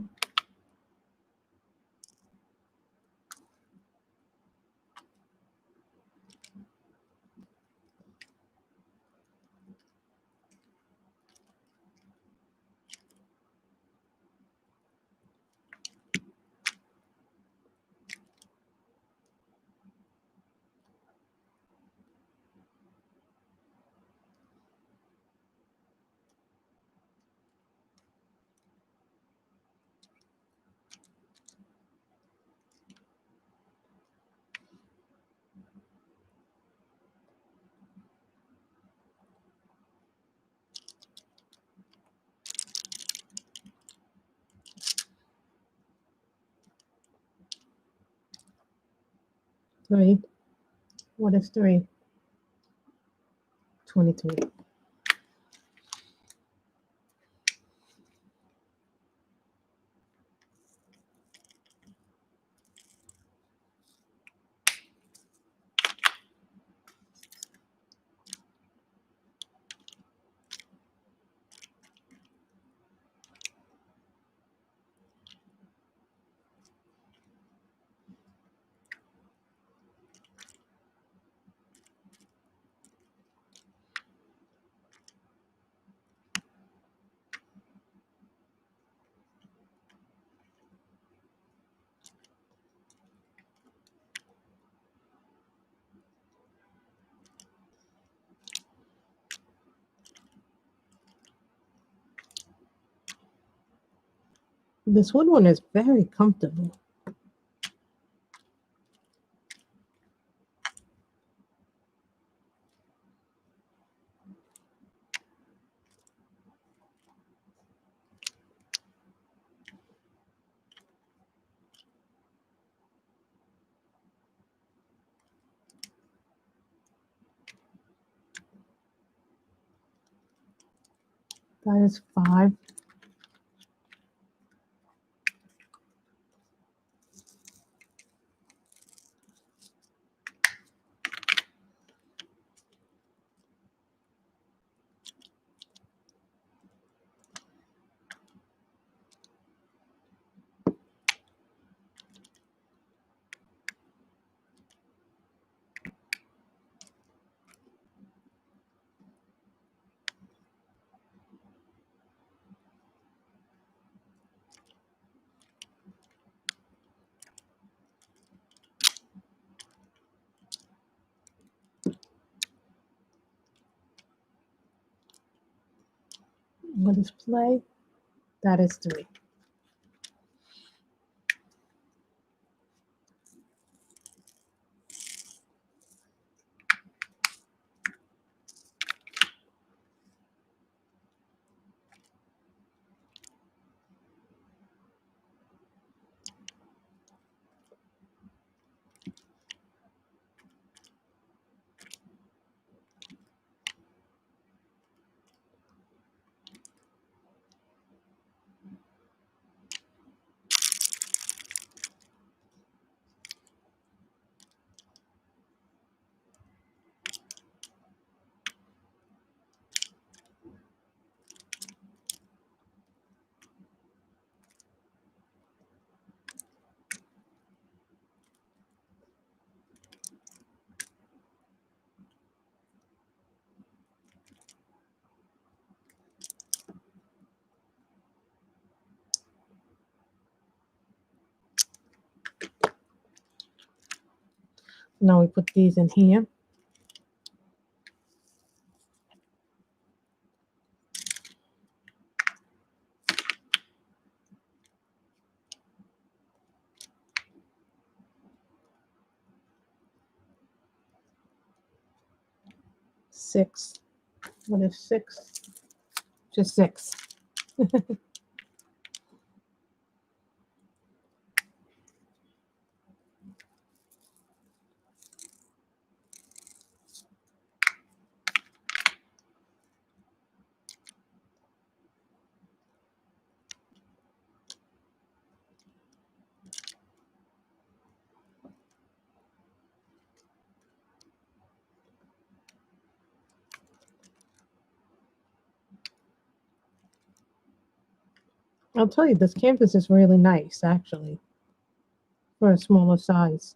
Three. What is 3? 22. This wood one is very comfortable. That is 5. What is play? That is 3. Now we put these in here. Six. What is six? Just six. I'll tell you, this canvas is really nice, actually, for a smaller size.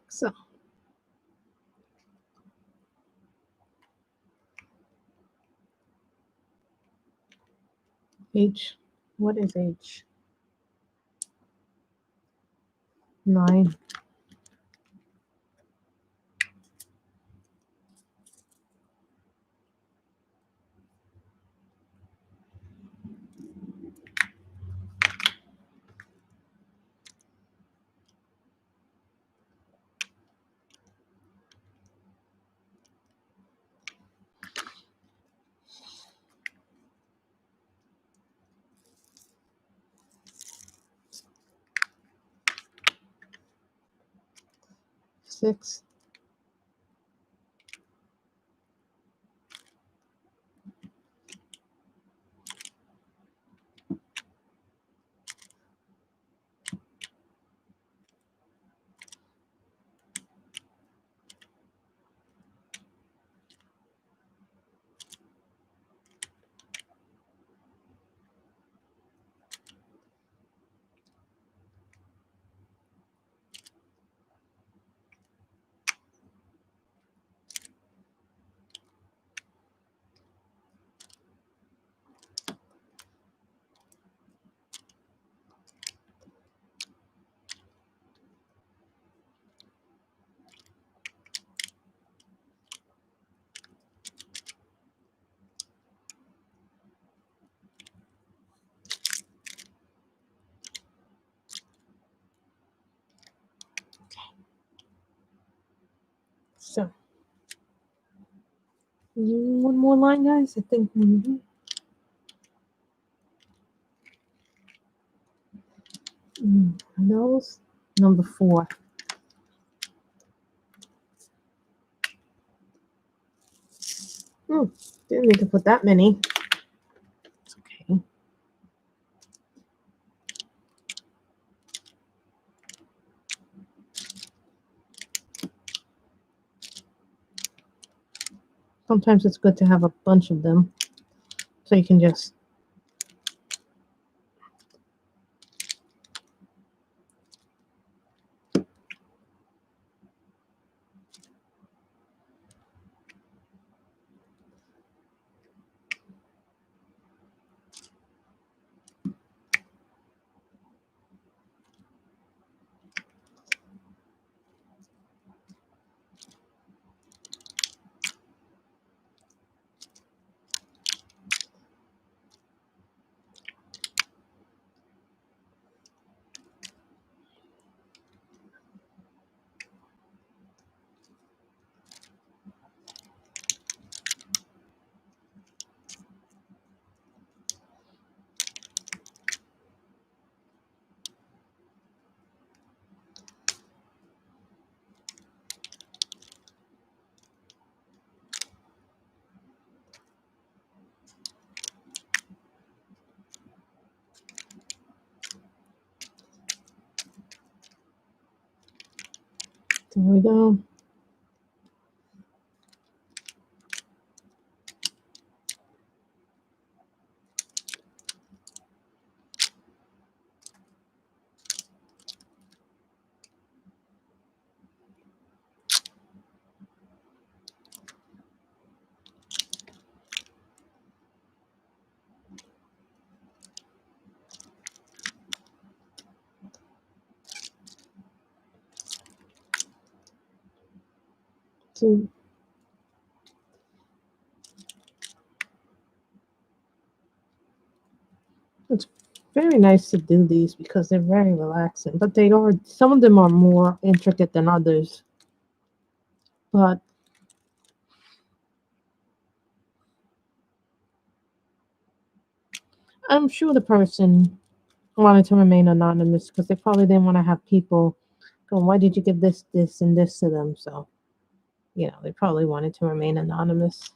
So, H. What is H? 9.6. So, one more line, guys. I think. Those. Number 4. Didn't need to put that many. It's okay. Sometimes it's good to have a bunch of them, so you can just. we go. So it's very nice to do these because they're very relaxing, but they are, some of them are more intricate than others. But I'm sure the person wanted to remain anonymous because they probably didn't want to have people go, why did you give this, this, and this to them? So, you know, they probably wanted to remain anonymous.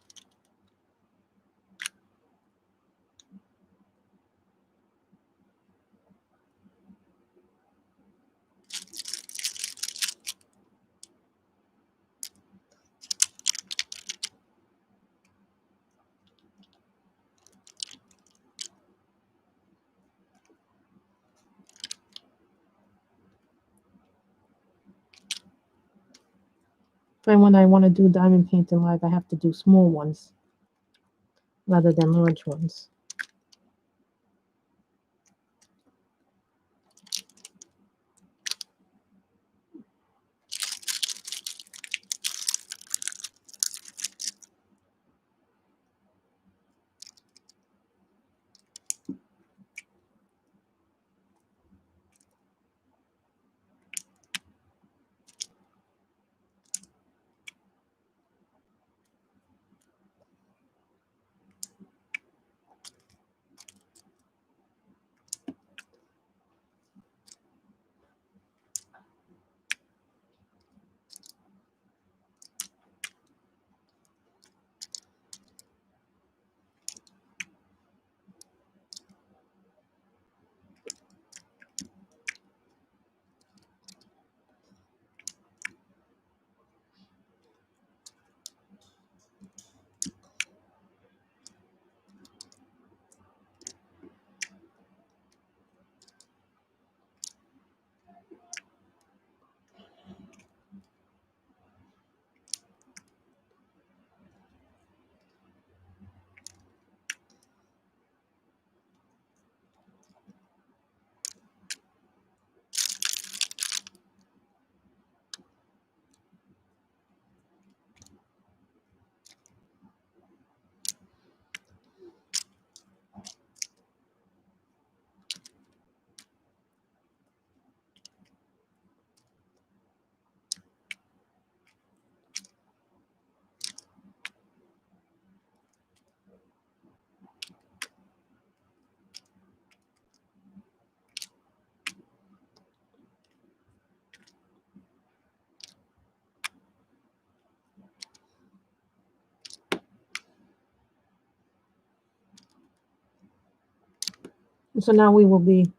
And when I want to do diamond painting live, I have to do small ones rather than large ones. So now we will be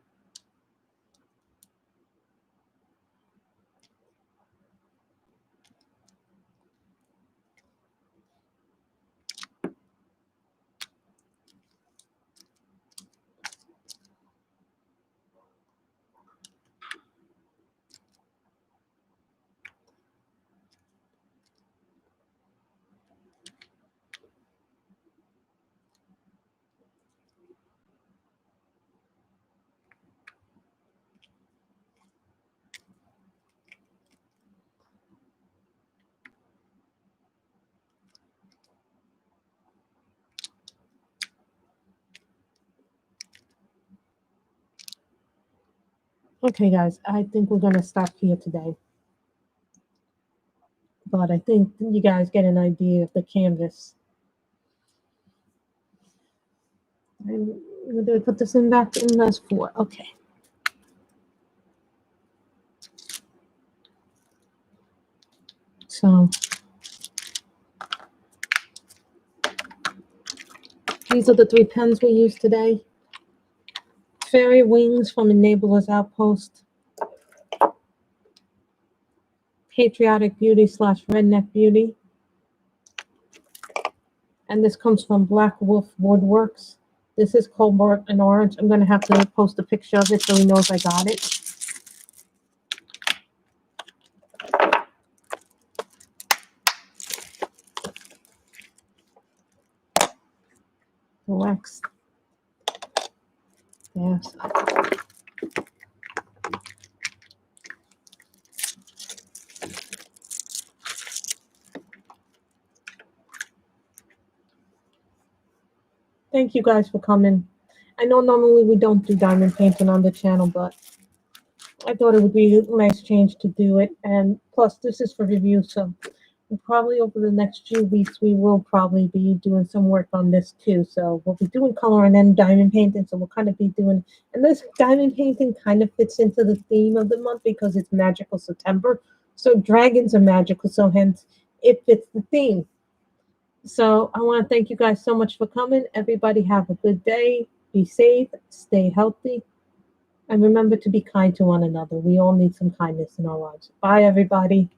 okay, guys. I think we're gonna stop here today. But I think you guys get an idea of the canvas. And did I put this in back in as 4? Okay. So these are the 3 pens we used today. Fairy Wings from Enabler's Outpost. Patriotic Beauty / Redneck Beauty. And this comes from Black Wolf Woodworks. This is cobalt and orange. I'm going to have to post a picture of it so he knows I got it. The wax. Yes. Thank you guys for coming. I know normally we don't do diamond painting on the channel, but I thought it would be a nice change to do it. And plus, this is for review, so probably over the next few weeks, we will probably be doing some work on this too. So we'll be doing color and then diamond painting. So we'll kind of be doing, and this diamond painting kind of fits into the theme of the month because it's magical September. So dragons are magical, so hence it fits the theme. So I want to thank you guys so much for coming. Everybody have a good day. Be safe, stay healthy, and remember to be kind to one another. We all need some kindness in our lives. Bye, everybody.